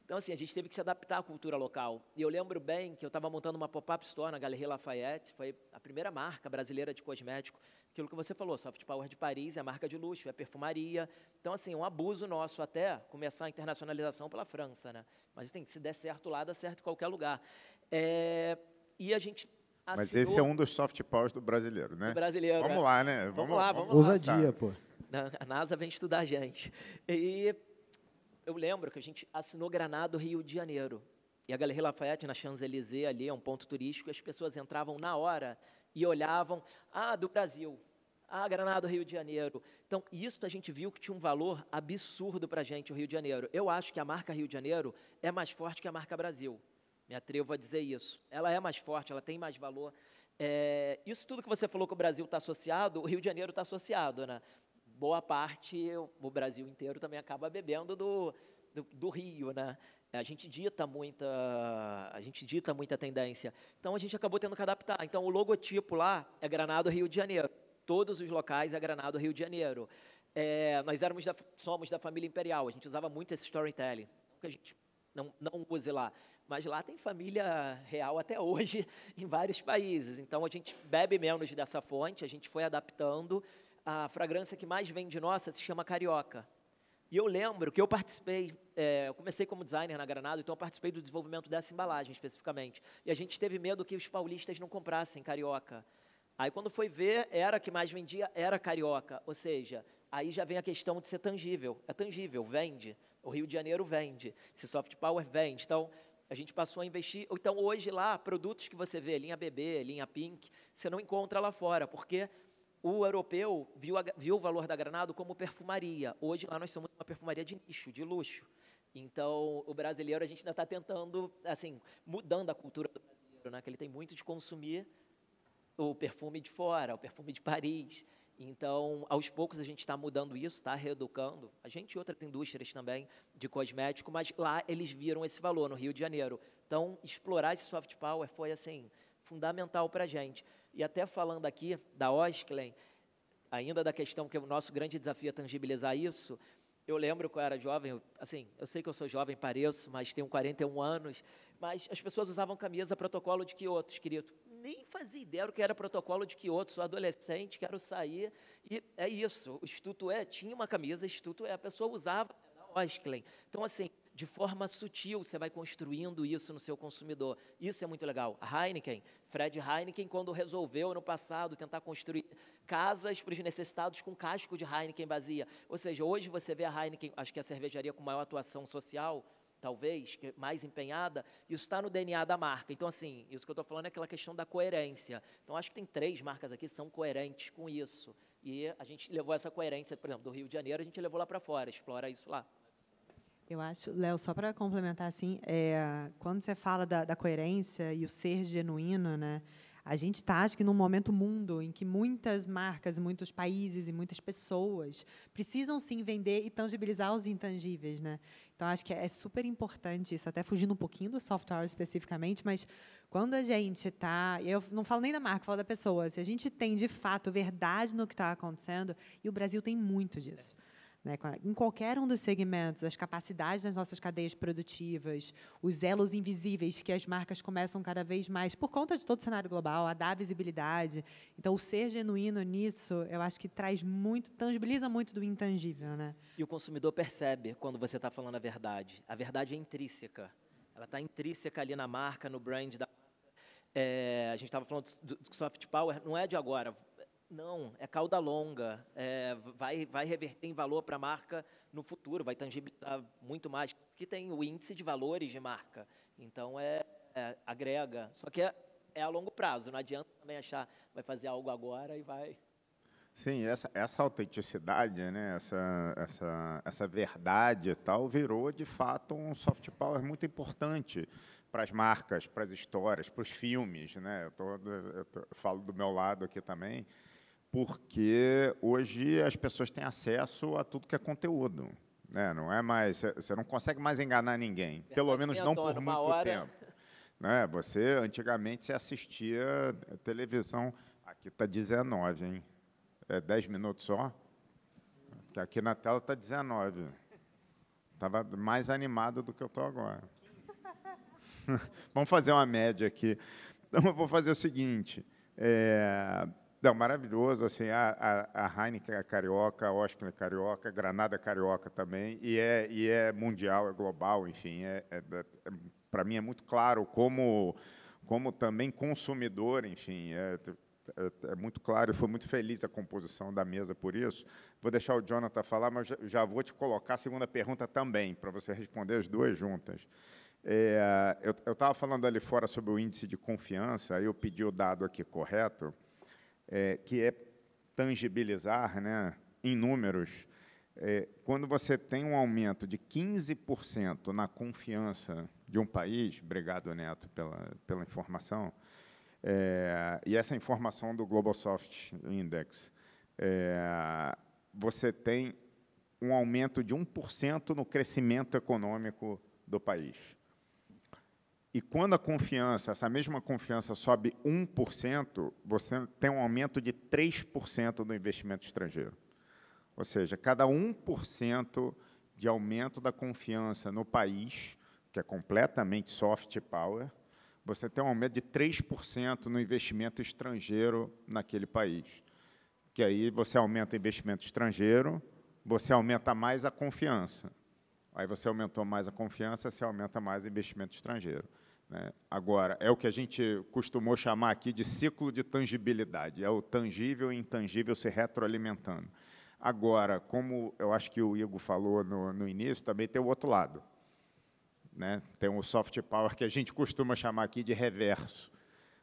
Então, assim, a gente teve que se adaptar à cultura local. E eu lembro bem que eu estava montando uma pop-up store na Galeria Lafayette, foi a primeira marca brasileira de cosmético. Aquilo que você falou, Soft Power de Paris, é marca de luxo, é perfumaria. Então, assim, um abuso nosso até começar a internacionalização pela França, né? Mas, assim, se der certo lá, dá certo em qualquer lugar. E a gente... Mas esse é um dos soft powers do brasileiro, né? Do brasileiro. Vamos lá, né? Vamos lá. Ousadia, pô. A NASA vem estudar a gente. E eu lembro que a gente assinou Granado, Rio de Janeiro. E a Galeria Lafayette, na Champs-Élysées, ali é um ponto turístico, e as pessoas entravam na hora e olhavam, do Brasil, Granado, Rio de Janeiro. Então, isso a gente viu que tinha um valor absurdo para a gente, o Rio de Janeiro. Eu acho que a marca Rio de Janeiro é mais forte que a marca Brasil. Me atrevo a dizer isso. Ela é mais forte, ela tem mais valor. Isso tudo que você falou que o Brasil está associado, o Rio de Janeiro está associado, né? Boa parte, o Brasil inteiro também acaba bebendo do Rio, né? A gente dita muita tendência. Então, a gente acabou tendo que adaptar. Então, o logotipo lá é Granado, Rio de Janeiro. Todos os locais é Granado, Rio de Janeiro. Nós somos da família imperial, a gente usava muito esse storytelling, que a gente não use lá. Mas lá tem família real até hoje em vários países. Então, a gente bebe menos dessa fonte, a gente foi adaptando. A fragrância que mais vende nossa se chama Carioca. E eu lembro que eu participei, eu comecei como designer na Granado, então eu participei do desenvolvimento dessa embalagem especificamente. E a gente teve medo que os paulistas não comprassem Carioca. Aí, quando foi ver, era a que mais vendia, era Carioca. Ou seja, aí já vem a questão de ser tangível. É tangível, vende. O Rio de Janeiro vende. Se Soft Power vende. Então, a gente passou a investir. Então, hoje lá, produtos que você vê, linha BB, linha Pink, você não encontra lá fora, porque o europeu viu o valor da Granado como perfumaria. Hoje, lá, nós somos uma perfumaria de nicho, de luxo. Então, o brasileiro, a gente ainda está tentando, assim, mudando a cultura do brasileiro, né? Que ele tem muito de consumir o perfume de fora, o perfume de Paris. Então, aos poucos, a gente está mudando isso, está reeducando. A gente e outras indústrias também de cosmético, mas lá eles viram esse valor, no Rio de Janeiro. Então, explorar esse soft power foi, assim, fundamental para a gente. E até falando aqui da Osklen, ainda da questão que o nosso grande desafio é tangibilizar isso, eu lembro que eu era jovem, assim, eu sei que eu sou jovem, pareço, mas tenho 41 anos, mas as pessoas usavam camisa protocolo de Kyoto, escrito. Nem fazia ideia do que era protocolo de Kyoto, sou adolescente, quero sair, e é isso, o Instituto tinha uma camisa, Instituto a pessoa usava, da Osklen. Então, assim, de forma sutil, você vai construindo isso no seu consumidor. Isso é muito legal. A Heineken, Fred Heineken, quando resolveu, no passado, tentar construir casas para os necessitados com casco de Heineken vazia. Ou seja, hoje você vê a Heineken, acho que a cervejaria com maior atuação social, talvez, que é mais empenhada, isso está no DNA da marca. Então, assim, isso que eu estou falando é aquela questão da coerência. Então, acho que tem 3 marcas aqui que são coerentes com isso. E a gente levou essa coerência, por exemplo, do Rio de Janeiro, a gente levou lá para fora, explora isso lá. Eu acho, Léo, só para complementar, assim, quando você fala da coerência e o ser genuíno, né, a gente está, acho que, num momento mundo em que muitas marcas, muitos países e muitas pessoas precisam, sim, vender e tangibilizar os intangíveis, né? Então, acho que é super importante isso, até fugindo um pouquinho do soft power especificamente, mas quando a gente está... Eu não falo nem da marca, falo da pessoa. Se a gente tem, de fato, verdade no que está acontecendo, e o Brasil tem muito disso. Né, em qualquer um dos segmentos, as capacidades das nossas cadeias produtivas, os elos invisíveis que as marcas começam cada vez mais, por conta de todo o cenário global, a dar visibilidade. Então, o ser genuíno nisso, eu acho que traz muito, tangibiliza muito do intangível. Né? E o consumidor percebe quando você está falando a verdade. A verdade é intrínseca. Ela está intrínseca ali na marca, no brand da marca. A gente estava falando do soft power, não é de agora. Não, é cauda longa, vai reverter em valor para a marca no futuro, vai tangibilizar muito mais, porque tem o índice de valores de marca, então agrega, só que é a longo prazo, não adianta também achar, vai fazer algo agora e vai... Sim, essa autenticidade, né, essa verdade e tal, virou, de fato, um soft power muito importante para as marcas, para as histórias, para os filmes. Né? Eu falo do meu lado aqui também, porque hoje as pessoas têm acesso a tudo que é conteúdo. Né? Não é mais, você não consegue mais enganar ninguém, pelo menos não por muito tempo. Né? Antigamente, você assistia televisão, aqui está 19, hein? É 10 minutos só? Que aqui na tela está 19. Estava mais animado do que eu estou agora. Vamos fazer uma média aqui. Então, eu vou fazer o seguinte. Não, maravilhoso, assim, a Heineken é carioca, a Osklen é carioca, a Granada é carioca também, e é mundial, é global, enfim. Para mim é muito claro como também consumidor, enfim, é muito claro, e foi muito feliz a composição da mesa por isso. Vou deixar o Jonathan falar, mas já vou te colocar a segunda pergunta também, para você responder as duas juntas. Eu estava falando ali fora sobre o índice de confiança, aí eu pedi o dado aqui correto, que é tangibilizar, né, em números. Quando você tem um aumento de 15% na confiança de um país, obrigado, Neto, pela informação, e essa informação do Global Soft Index, você tem um aumento de 1% no crescimento econômico do país. E quando a confiança, essa mesma confiança sobe 1%, você tem um aumento de 3% do investimento estrangeiro. Ou seja, cada 1% de aumento da confiança no país, que é completamente soft power, você tem um aumento de 3% no investimento estrangeiro naquele país. Que aí você aumenta o investimento estrangeiro, você aumenta mais a confiança. Aí você aumentou mais a confiança, você aumenta mais o investimento estrangeiro. Né? Agora, é o que a gente costumou chamar aqui de ciclo de tangibilidade. É o tangível e intangível se retroalimentando. Agora, como eu acho que o Igor falou no início, também tem o outro lado. Né? Tem o soft power que a gente costuma chamar aqui de reverso.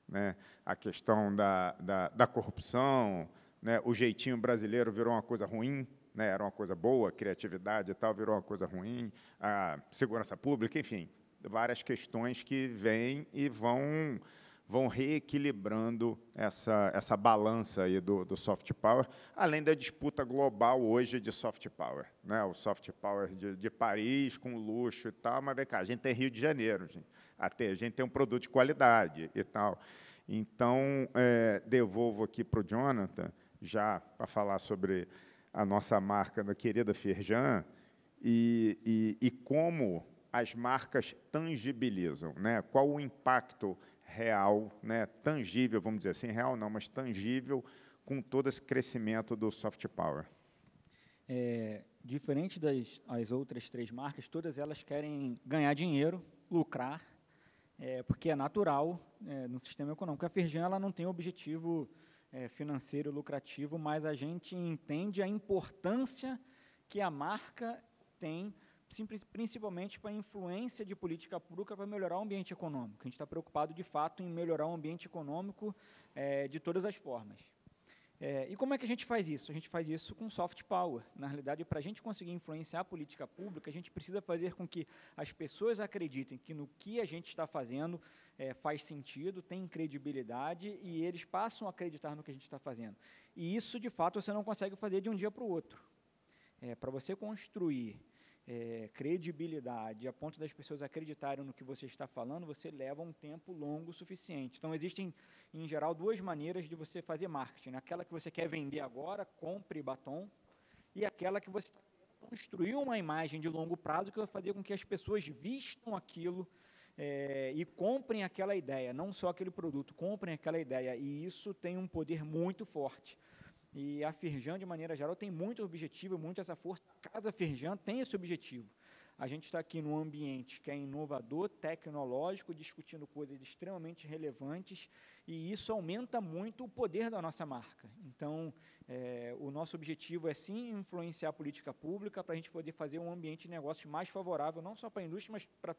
Né? A questão da corrupção, né? O jeitinho brasileiro virou uma coisa ruim, né? Era uma coisa boa, criatividade e tal, virou uma coisa ruim, a segurança pública, enfim, várias questões que vêm e vão reequilibrando essa balança aí do soft power, além da disputa global hoje de soft power. Né? O soft power de Paris, com luxo e tal, mas vem cá, a gente tem Rio de Janeiro, a gente tem um produto de qualidade e tal. Então, devolvo aqui para o Jonathan, já para falar sobre a nossa marca da querida Firjan e como as marcas tangibilizam, né? Qual o impacto real, né? Tangível, vamos dizer assim, real não, mas tangível, com todo esse crescimento do soft power. Diferente das outras 3 marcas, todas elas querem ganhar dinheiro, lucrar, porque é natural no sistema econômico. A Firjan ela não tem objetivo financeiro lucrativo, mas a gente entende a importância que a marca tem, principalmente para a influência de política pública para melhorar o ambiente econômico. A gente está preocupado, de fato, em melhorar o ambiente econômico de todas as formas. E como é que a gente faz isso? A gente faz isso com soft power. Na realidade, para a gente conseguir influenciar a política pública, a gente precisa fazer com que as pessoas acreditem que no que a gente está fazendo faz sentido, tem credibilidade e eles passam a acreditar no que a gente está fazendo. E isso, de fato, você não consegue fazer de um dia para o outro. Para você construir credibilidade a ponto das pessoas acreditarem no que você está falando, você leva um tempo longo o suficiente. Então, existem, em geral, 2 maneiras de você fazer marketing. Aquela que você quer vender agora, compre batom, e aquela que você construir uma imagem de longo prazo que vai fazer com que as pessoas vistam aquilo e comprem aquela ideia, não só aquele produto, comprem aquela ideia. E isso tem um poder muito forte. E a Firjan, de maneira geral, tem muito objetivo, muito essa força. A Casa Firjan tem esse objetivo. A gente está aqui num ambiente que é inovador, tecnológico, discutindo coisas extremamente relevantes, e isso aumenta muito o poder da nossa marca. Então, o nosso objetivo é, sim, influenciar a política pública para a gente poder fazer um ambiente de negócios mais favorável, não só para a indústria, mas para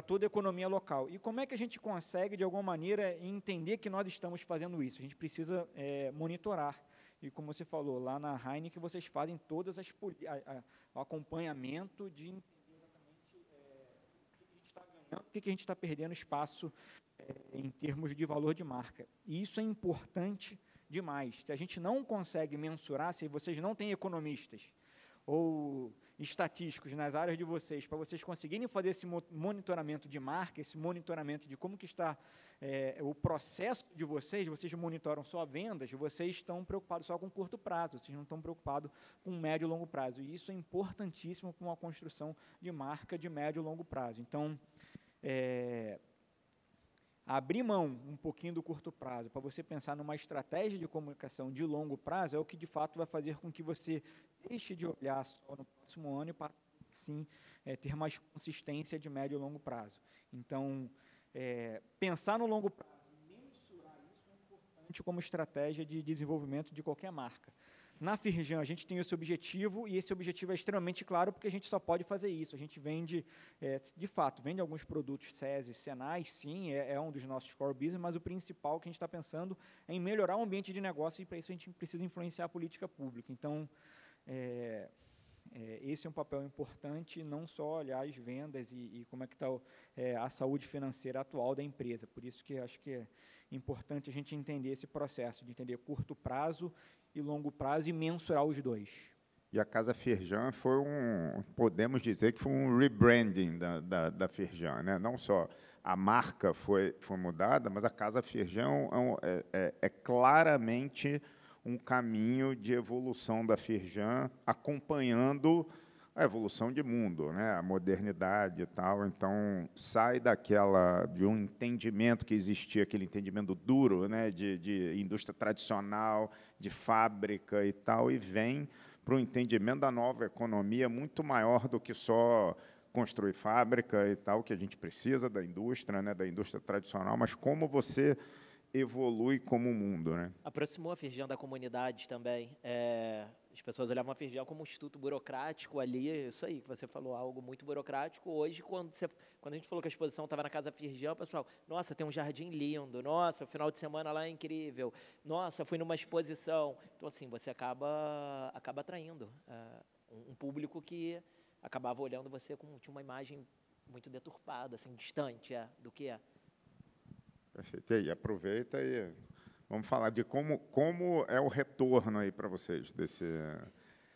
toda a economia local. E como é que a gente consegue, de alguma maneira, entender que nós estamos fazendo isso? A gente precisa monitorar. E, como você falou, lá na Heineken, vocês fazem todas o acompanhamento de entender exatamente o que a gente está ganhando, o que a gente está perdendo espaço em termos de valor de marca. E isso é importante demais. Se a gente não consegue mensurar, se vocês não têm economistas ou estatísticos nas áreas de vocês, para vocês conseguirem fazer esse monitoramento de marca, esse monitoramento de como que está o processo de vocês monitoram só vendas, vocês estão preocupados só com curto prazo, vocês não estão preocupados com médio e longo prazo. E isso é importantíssimo para uma construção de marca de médio e longo prazo. Então, abrir mão um pouquinho do curto prazo para você pensar numa estratégia de comunicação de longo prazo é o que, de fato, vai fazer com que você deixe de olhar só no próximo ano e, para, sim, ter mais consistência de médio e longo prazo. Então, pensar no longo prazo e mensurar isso é importante como estratégia de desenvolvimento de qualquer marca. Na Firjan, a gente tem esse objetivo, e esse objetivo é extremamente claro, porque a gente só pode fazer isso. A gente vende, de fato, vende alguns produtos SESI, Senai, sim, é um dos nossos core business, mas o principal que a gente está pensando é em melhorar o ambiente de negócio, e para isso a gente precisa influenciar a política pública. Então, esse é um papel importante, não só olhar as vendas e como é que está a saúde financeira atual da empresa. Por isso que acho que é importante a gente entender esse processo, de entender curto prazo e longo prazo e mensurar os dois. E a Casa Firjan foi podemos dizer que foi um rebranding da Firjan, né? Não só a marca foi mudada, mas a Casa Firjan é claramente um caminho de evolução da Firjan, acompanhando a evolução de mundo, né? A modernidade e tal. Então, sai de um entendimento que existia, aquele entendimento duro, né? de indústria tradicional, de fábrica e tal, e vem para o entendimento da nova economia muito maior do que só construir fábrica e tal, que a gente precisa da indústria, né? Da indústria tradicional, mas como você evolui como mundo, né? Aproximou a Firjan da comunidade também. As pessoas olhavam a Firjan como um instituto burocrático ali, isso aí, que você falou, algo muito burocrático. Hoje, quando a gente falou que a exposição estava na Casa Firjan, o pessoal, nossa, tem um jardim lindo, nossa, o final de semana lá é incrível, nossa, fui numa exposição. Então, assim, você acaba atraindo um público que acabava olhando você tinha uma imagem muito deturpada, assim, distante do que é. Perfeito. E aí, aproveita e vamos falar de como é o retorno aí para vocês desse.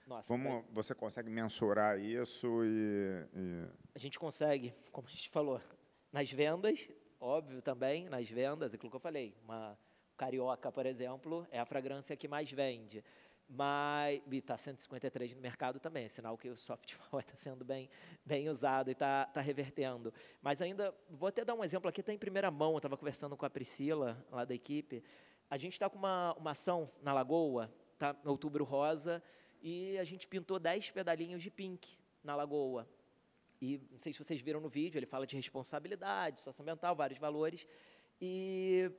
Nossa, como você consegue mensurar isso A gente consegue, como a gente falou, nas vendas, óbvio também, nas vendas, aquilo que eu falei, Carioca, por exemplo, é a fragrância que mais vende. Mas está 153 no mercado também, é sinal que o soft power está sendo bem usado e está revertendo. Mas ainda, vou até dar um exemplo aqui, está em primeira mão, eu estava conversando com a Priscila, lá da equipe. A gente está com uma ação na Lagoa, tá, no Outubro Rosa, e a gente pintou 10 pedalinhos de pink na Lagoa. E não sei se vocês viram no vídeo, ele fala de responsabilidade, socioambiental, vários valores. E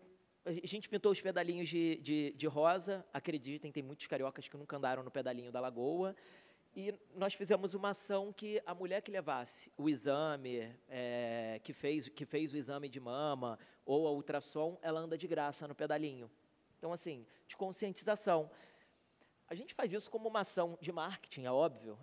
a gente pintou os pedalinhos de rosa, acreditem, tem muitos cariocas que nunca andaram no pedalinho da Lagoa, e nós fizemos uma ação que a mulher que levasse o exame, que fez o exame de mama ou a ultrassom, ela anda de graça no pedalinho. Então, assim, de conscientização. A gente faz isso como uma ação de marketing, é óbvio,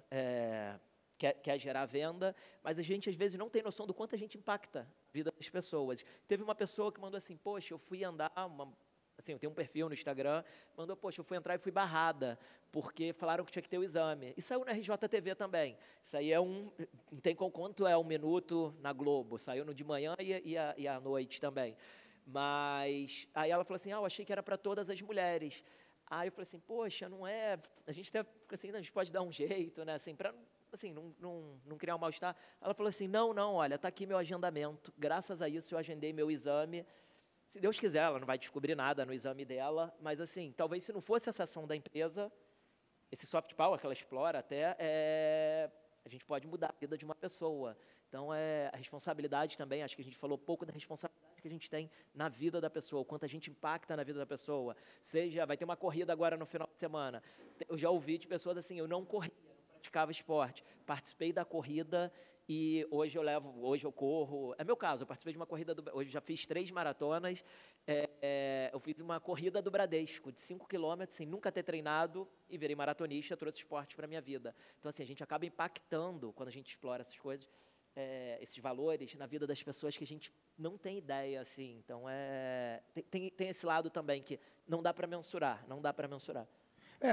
quer gerar venda, mas a gente, às vezes, não tem noção do quanto a gente impacta a vida das pessoas. Teve uma pessoa que mandou assim, poxa, eu fui andar, assim, eu tenho um perfil no Instagram, mandou, poxa, eu fui entrar e fui barrada, porque falaram que tinha que ter o exame. E saiu na RJTV também. Isso aí não tem quanto é 1 minuto na Globo, saiu no de manhã e à noite também. Mas, aí ela falou assim, eu achei que era para todas as mulheres. Aí eu falei assim, poxa, não é, a gente até, assim, a gente pode dar um jeito, né, assim, para assim, não criar um mal-estar. Ela falou assim, não, olha, está aqui meu agendamento, graças a isso eu agendei meu exame, se Deus quiser, ela não vai descobrir nada no exame dela, mas assim, talvez se não fosse essa ação da empresa, esse soft power que ela explora até, a gente pode mudar a vida de uma pessoa. Então, a responsabilidade também, acho que a gente falou pouco da responsabilidade que a gente tem na vida da pessoa, o quanto a gente impacta na vida da pessoa. Seja, vai ter uma corrida agora no final de semana. Eu já ouvi de pessoas assim, eu não corria, praticava esporte, participei da corrida e hoje eu corro. É meu caso, eu participei de uma corrida, hoje já fiz 3 maratonas, eu fiz uma corrida do Bradesco, de 5 quilômetros, sem nunca ter treinado, e virei maratonista, trouxe esporte para a minha vida. Então, assim, a gente acaba impactando, quando a gente explora essas coisas, esses valores na vida das pessoas que a gente não tem ideia, assim. Então, tem esse lado também que não dá para mensurar,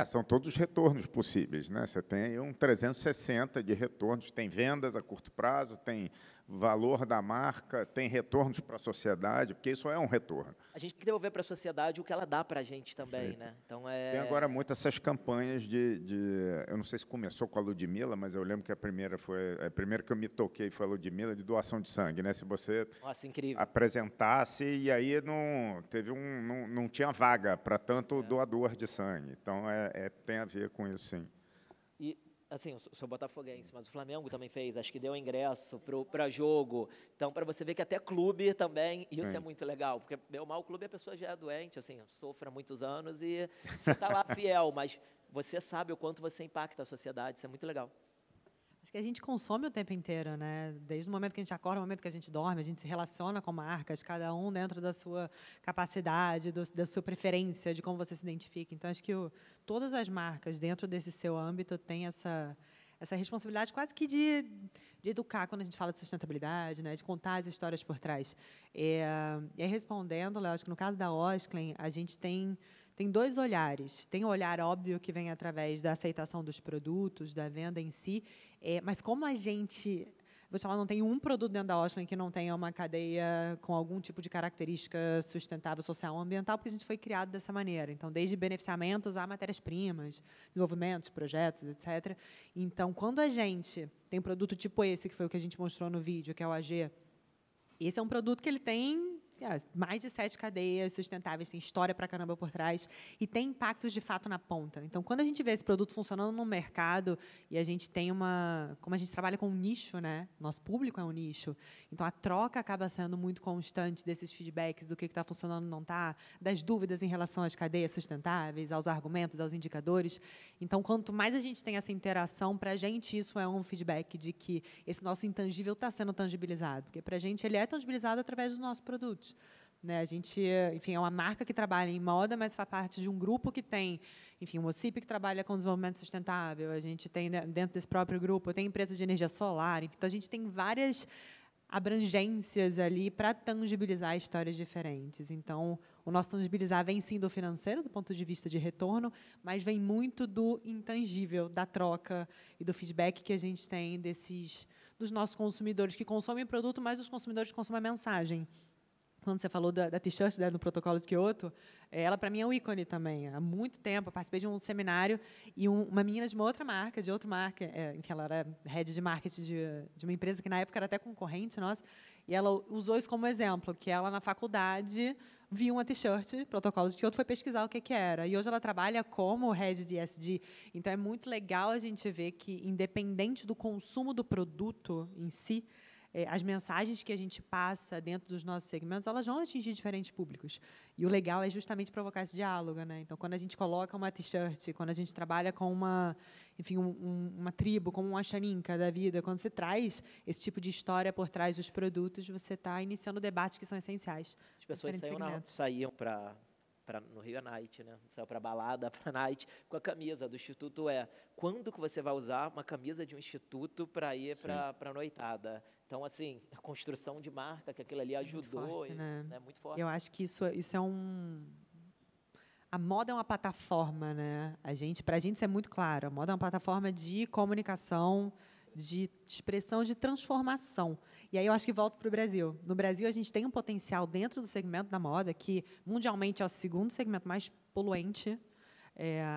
São todos os retornos possíveis, né? Você tem aí um 360 de retornos, tem vendas a curto prazo, tem valor da marca, tem retornos para a sociedade, porque isso é um retorno. A gente tem que devolver para a sociedade o que ela dá para a gente também, Perfeito. né? Então, Tem agora muito essas campanhas eu não sei se começou com a Ludmilla, mas eu lembro que a primeira que eu me toquei foi a Ludmilla, de doação de sangue, né? Se você apresentasse, e aí não tinha vaga para tanto doador de sangue. Então, tem a ver com isso, sim. E, assim, eu sou botafoguense, mas o Flamengo também fez, acho que deu ingresso para jogo. Então, para você ver que até clube também, isso Sim. é muito legal, porque meu mal clube a pessoa já é doente, assim, sofre há muitos anos e você está lá fiel, mas você sabe o quanto você impacta a sociedade, isso é muito legal. Acho que a gente consome o tempo inteiro, né? Desde o momento que a gente acorda, o momento que a gente dorme, a gente se relaciona com marcas, cada um dentro da sua capacidade, da sua preferência, de como você se identifica. Então, acho que todas as marcas dentro desse seu âmbito têm essa responsabilidade quase que de educar quando a gente fala de sustentabilidade, né? De contar as histórias por trás. E aí, respondendo, Léo, acho que no caso da Osklen, a gente tem 2 olhares. Tem o olhar óbvio que vem através da aceitação dos produtos, da venda em si, mas como a gente, vou falar, não tem um produto dentro da Osklen que não tenha uma cadeia com algum tipo de característica sustentável, social ou ambiental, porque a gente foi criado dessa maneira. Então, desde beneficiamentos a matérias-primas, desenvolvimentos, projetos, etc. Então, quando a gente tem um produto tipo esse, que foi o que a gente mostrou no vídeo, que é o AG, esse é um produto que ele tem mais de 7 cadeias sustentáveis, tem história pra caramba por trás e tem impactos de fato na ponta. Então, quando a gente vê esse produto funcionando no mercado e a gente tem como a gente trabalha com um nicho, né? Nosso público é um nicho. Então, a troca acaba sendo muito constante desses feedbacks do que está funcionando e não está, das dúvidas em relação às cadeias sustentáveis, aos argumentos, aos indicadores. Então, quanto mais a gente tem essa interação, para a gente isso é um feedback de que esse nosso intangível está sendo tangibilizado, porque para a gente ele é tangibilizado através dos nossos produtos. Né, a gente, enfim, é uma marca que trabalha em moda, mas faz parte de um grupo que tem, enfim, um OCIP que trabalha com desenvolvimento sustentável, a gente tem, dentro desse próprio grupo, tem empresa de energia solar, então a gente tem várias abrangências ali para tangibilizar histórias diferentes. Então, o nosso tangibilizar vem, sim, do financeiro, do ponto de vista de retorno, mas vem muito do intangível, da troca e do feedback que a gente tem dos nossos consumidores que consomem o produto, mas os consumidores que consomem a mensagem. quando você falou da t-shirt no protocolo de Kyoto, ela, para mim, é um ícone também. Há muito tempo, eu participei de um seminário e uma menina de uma outra marca, em que ela era head de marketing de uma empresa que, na época, era até concorrente nossa, e ela usou isso como exemplo, que ela, na faculdade, viu uma t-shirt, protocolo de Kyoto, foi pesquisar o que era. E hoje ela trabalha como head de ESG. Então, é muito legal a gente ver que, independente do consumo do produto em si, as mensagens que a gente passa dentro dos nossos segmentos, elas vão atingir diferentes públicos. E o legal é justamente provocar esse diálogo, né? Então, quando a gente coloca uma t-shirt, quando a gente trabalha com uma tribo, como uma Xaninca da vida, quando você traz esse tipo de história por trás dos produtos, você está iniciando debates que são essenciais. As pessoas saíam para no Rio Night, né? Saiu para balada, para night, com a camisa do Instituto. Quando que você vai usar uma camisa de um instituto para ir para a noitada? Então, assim, a construção de marca, que aquilo ali ajudou. Muito forte, né? Muito forte. Eu acho que isso é a moda é uma plataforma, né? Para a gente isso é muito claro. A moda é uma plataforma de comunicação, de expressão, de transformação. E aí eu acho que volto para o Brasil. No Brasil, a gente tem um potencial dentro do segmento da moda, que mundialmente é o segundo segmento mais poluente.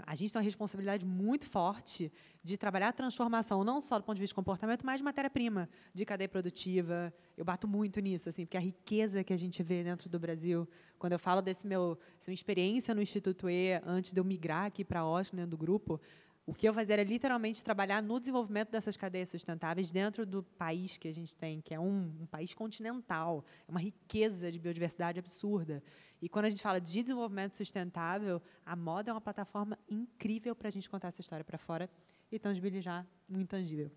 A gente tem uma responsabilidade muito forte de trabalhar a transformação, não só do ponto de vista de comportamento, mas de matéria-prima, de cadeia produtiva. Eu bato muito nisso, assim, porque a riqueza que a gente vê dentro do Brasil, quando eu falo dessa minha experiência no Instituto E, antes de eu migrar aqui para a Oscar, dentro do grupo, o que eu fazia era literalmente trabalhar no desenvolvimento dessas cadeias sustentáveis dentro do país que a gente tem, que é um país continental, é uma riqueza de biodiversidade absurda. E quando a gente fala de desenvolvimento sustentável, a moda é uma plataforma incrível para a gente contar essa história para fora e tangibilizar o intangível.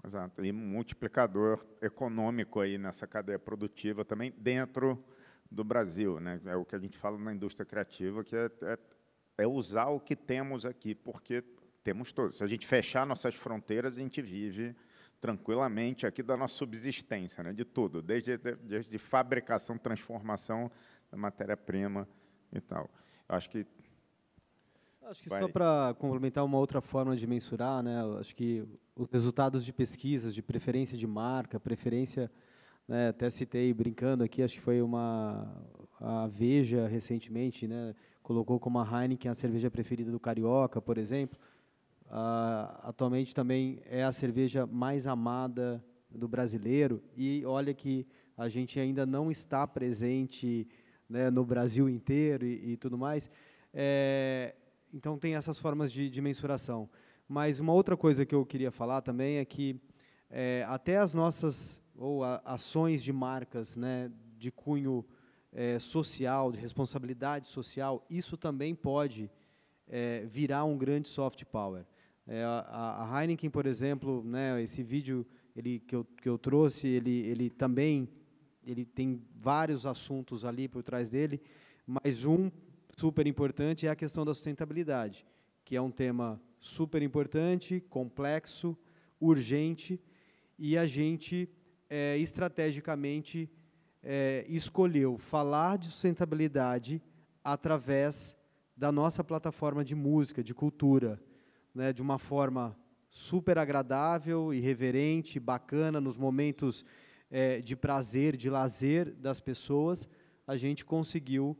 Exato. E multiplicador econômico aí nessa cadeia produtiva também dentro do Brasil, né? É o que a gente fala na indústria criativa, que é usar o que temos aqui, porque temos todos. Se a gente fechar nossas fronteiras, a gente vive tranquilamente aqui da nossa subsistência, né? De tudo, desde fabricação, transformação da matéria-prima e tal. Acho que só para complementar uma outra forma de mensurar, né? Acho que os resultados de pesquisas, de preferência de marca, preferência, né? Até citei brincando aqui, acho que foi a Veja recentemente, né? Colocou como a Heineken a cerveja preferida do carioca, por exemplo. Atualmente também é a cerveja mais amada do brasileiro, e olha que a gente ainda não está presente, né, no Brasil inteiro e tudo mais. Então, tem essas formas de mensuração. Mas uma outra coisa que eu queria falar também é que até as nossas ações de marcas, né, de cunho social, de responsabilidade social, isso também pode virar um grande soft power. A Heineken, por exemplo, né, esse vídeo que eu trouxe, ele também tem vários assuntos ali por trás dele, mas um super importante é a questão da sustentabilidade, que é um tema super importante, complexo, urgente, e a gente estrategicamente escolheu falar de sustentabilidade através da nossa plataforma de música, de cultura, né, de uma forma super agradável, irreverente, bacana, nos momentos de prazer, de lazer das pessoas. A gente conseguiu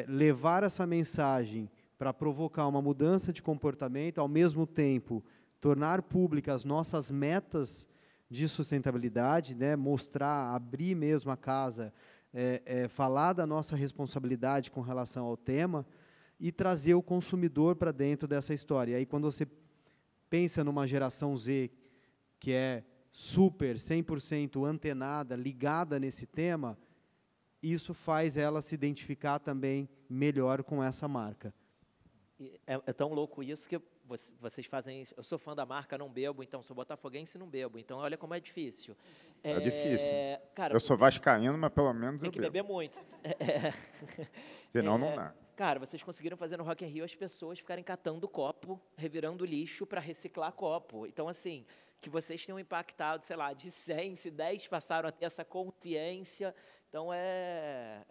levar essa mensagem para provocar uma mudança de comportamento, ao mesmo tempo tornar públicas as nossas metas de sustentabilidade, né, mostrar, abrir mesmo a casa, falar da nossa responsabilidade com relação ao tema, e trazer o consumidor para dentro dessa história. E aí, quando você pensa numa geração Z, que é super, 100% antenada, ligada nesse tema, isso faz ela se identificar também melhor com essa marca. É tão louco isso que vocês fazem isso. Eu sou fã da marca, não bebo, então sou botafoguense e não bebo. Então, olha como é difícil. É difícil. Cara, eu sou vascaíno, mas pelo menos eu bebo. Tem que beber muito. Senão não dá. Cara, vocês conseguiram fazer no Rock in Rio as pessoas ficarem catando copo, revirando lixo para reciclar copo. Então, assim, que vocês tenham impactado, sei lá, de 100, se 10 passaram a ter essa consciência. Então,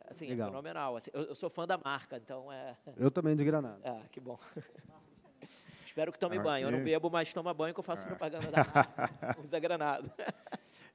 assim, é fenomenal. Assim, eu sou fã da marca, então Eu também, de Granada. Que bom. Espero que tome banho. Eu não bebo, mas toma banho, que eu faço propaganda da marca. Usa Granada.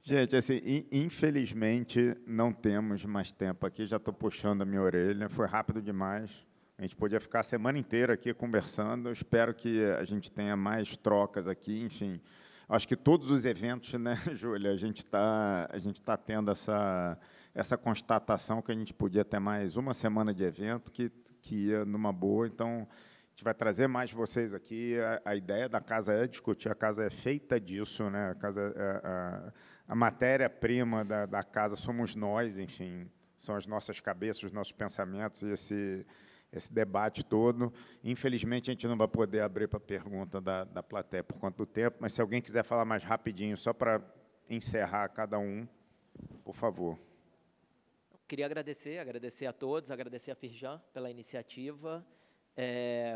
Gente, assim, infelizmente, não temos mais tempo aqui. Já estou puxando a minha orelha. Foi rápido demais. A gente podia ficar a semana inteira aqui conversando. Eu espero que a gente tenha mais trocas aqui. Enfim, acho que todos os eventos, né, Júlia, a gente tá tendo essa constatação que a gente podia ter mais uma semana de evento, que ia numa boa. Então, a gente vai trazer mais vocês aqui. A ideia da casa é discutir. A casa é feita disso, né? A matéria-prima da casa somos nós, enfim, são as nossas cabeças, os nossos pensamentos, e esse debate todo. Infelizmente, a gente não vai poder abrir para a pergunta da plateia por conta do tempo, mas se alguém quiser falar mais rapidinho, só para encerrar cada um, por favor. Queria agradecer a todos, agradecer a Firjan pela iniciativa,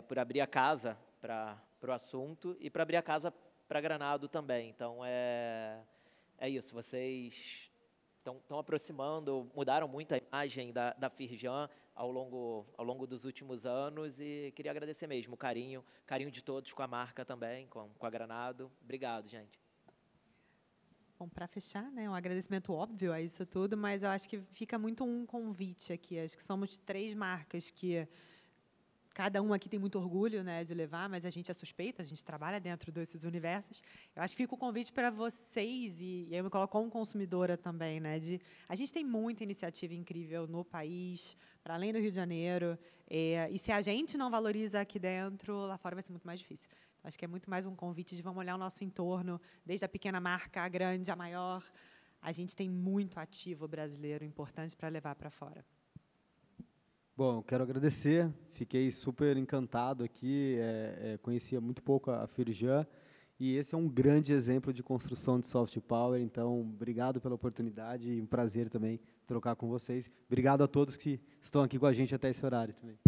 por abrir a casa para o assunto e para abrir a casa para Granado também. Então, é isso, vocês estão aproximando, mudaram muito a imagem da Firjan ao longo dos últimos anos, e queria agradecer mesmo o carinho de todos com a marca também, com a Granado. Obrigado, gente. Bom, para fechar, né, um agradecimento óbvio a isso tudo, mas eu acho que fica muito um convite aqui. Acho que somos 3 marcas que cada um aqui tem muito orgulho, né, de levar, mas a gente é suspeita, a gente trabalha dentro desses universos. Eu acho que fica o convite para vocês, e eu me coloco como consumidora também, né, a gente tem muita iniciativa incrível no país, para além do Rio de Janeiro, e se a gente não valoriza aqui dentro, lá fora vai ser muito mais difícil. Então, acho que é muito mais um convite de vamos olhar o nosso entorno, desde a pequena marca, a grande, a maior. A gente tem muito ativo brasileiro importante para levar para fora. Bom, eu quero agradecer, fiquei super encantado aqui, conhecia muito pouco a Firjan, e esse é um grande exemplo de construção de soft power, então, obrigado pela oportunidade e um prazer também trocar com vocês. Obrigado a todos que estão aqui com a gente até esse horário também.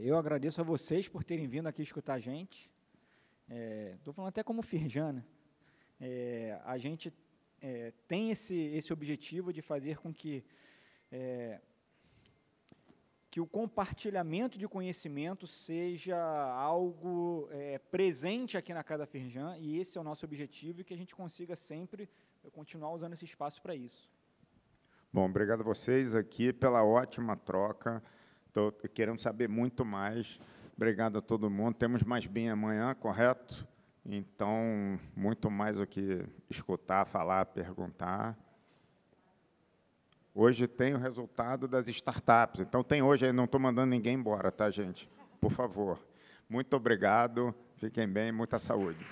Eu agradeço a vocês por terem vindo aqui escutar a gente. Estou falando até como Firjan, né? A gente tem esse objetivo de fazer com que o compartilhamento de conhecimento seja algo presente aqui na Casa Firjan, e esse é o nosso objetivo, e que a gente consiga sempre continuar usando esse espaço para isso. Bom, obrigado a vocês aqui pela ótima troca. Estou querendo saber muito mais. Obrigado a todo mundo. Temos mais BIM amanhã, correto? Então, muito mais o que escutar, falar, perguntar. Hoje tem o resultado das startups. Então, tem hoje, não estou mandando ninguém embora, tá, gente? Por favor. Muito obrigado. Fiquem bem, muita saúde.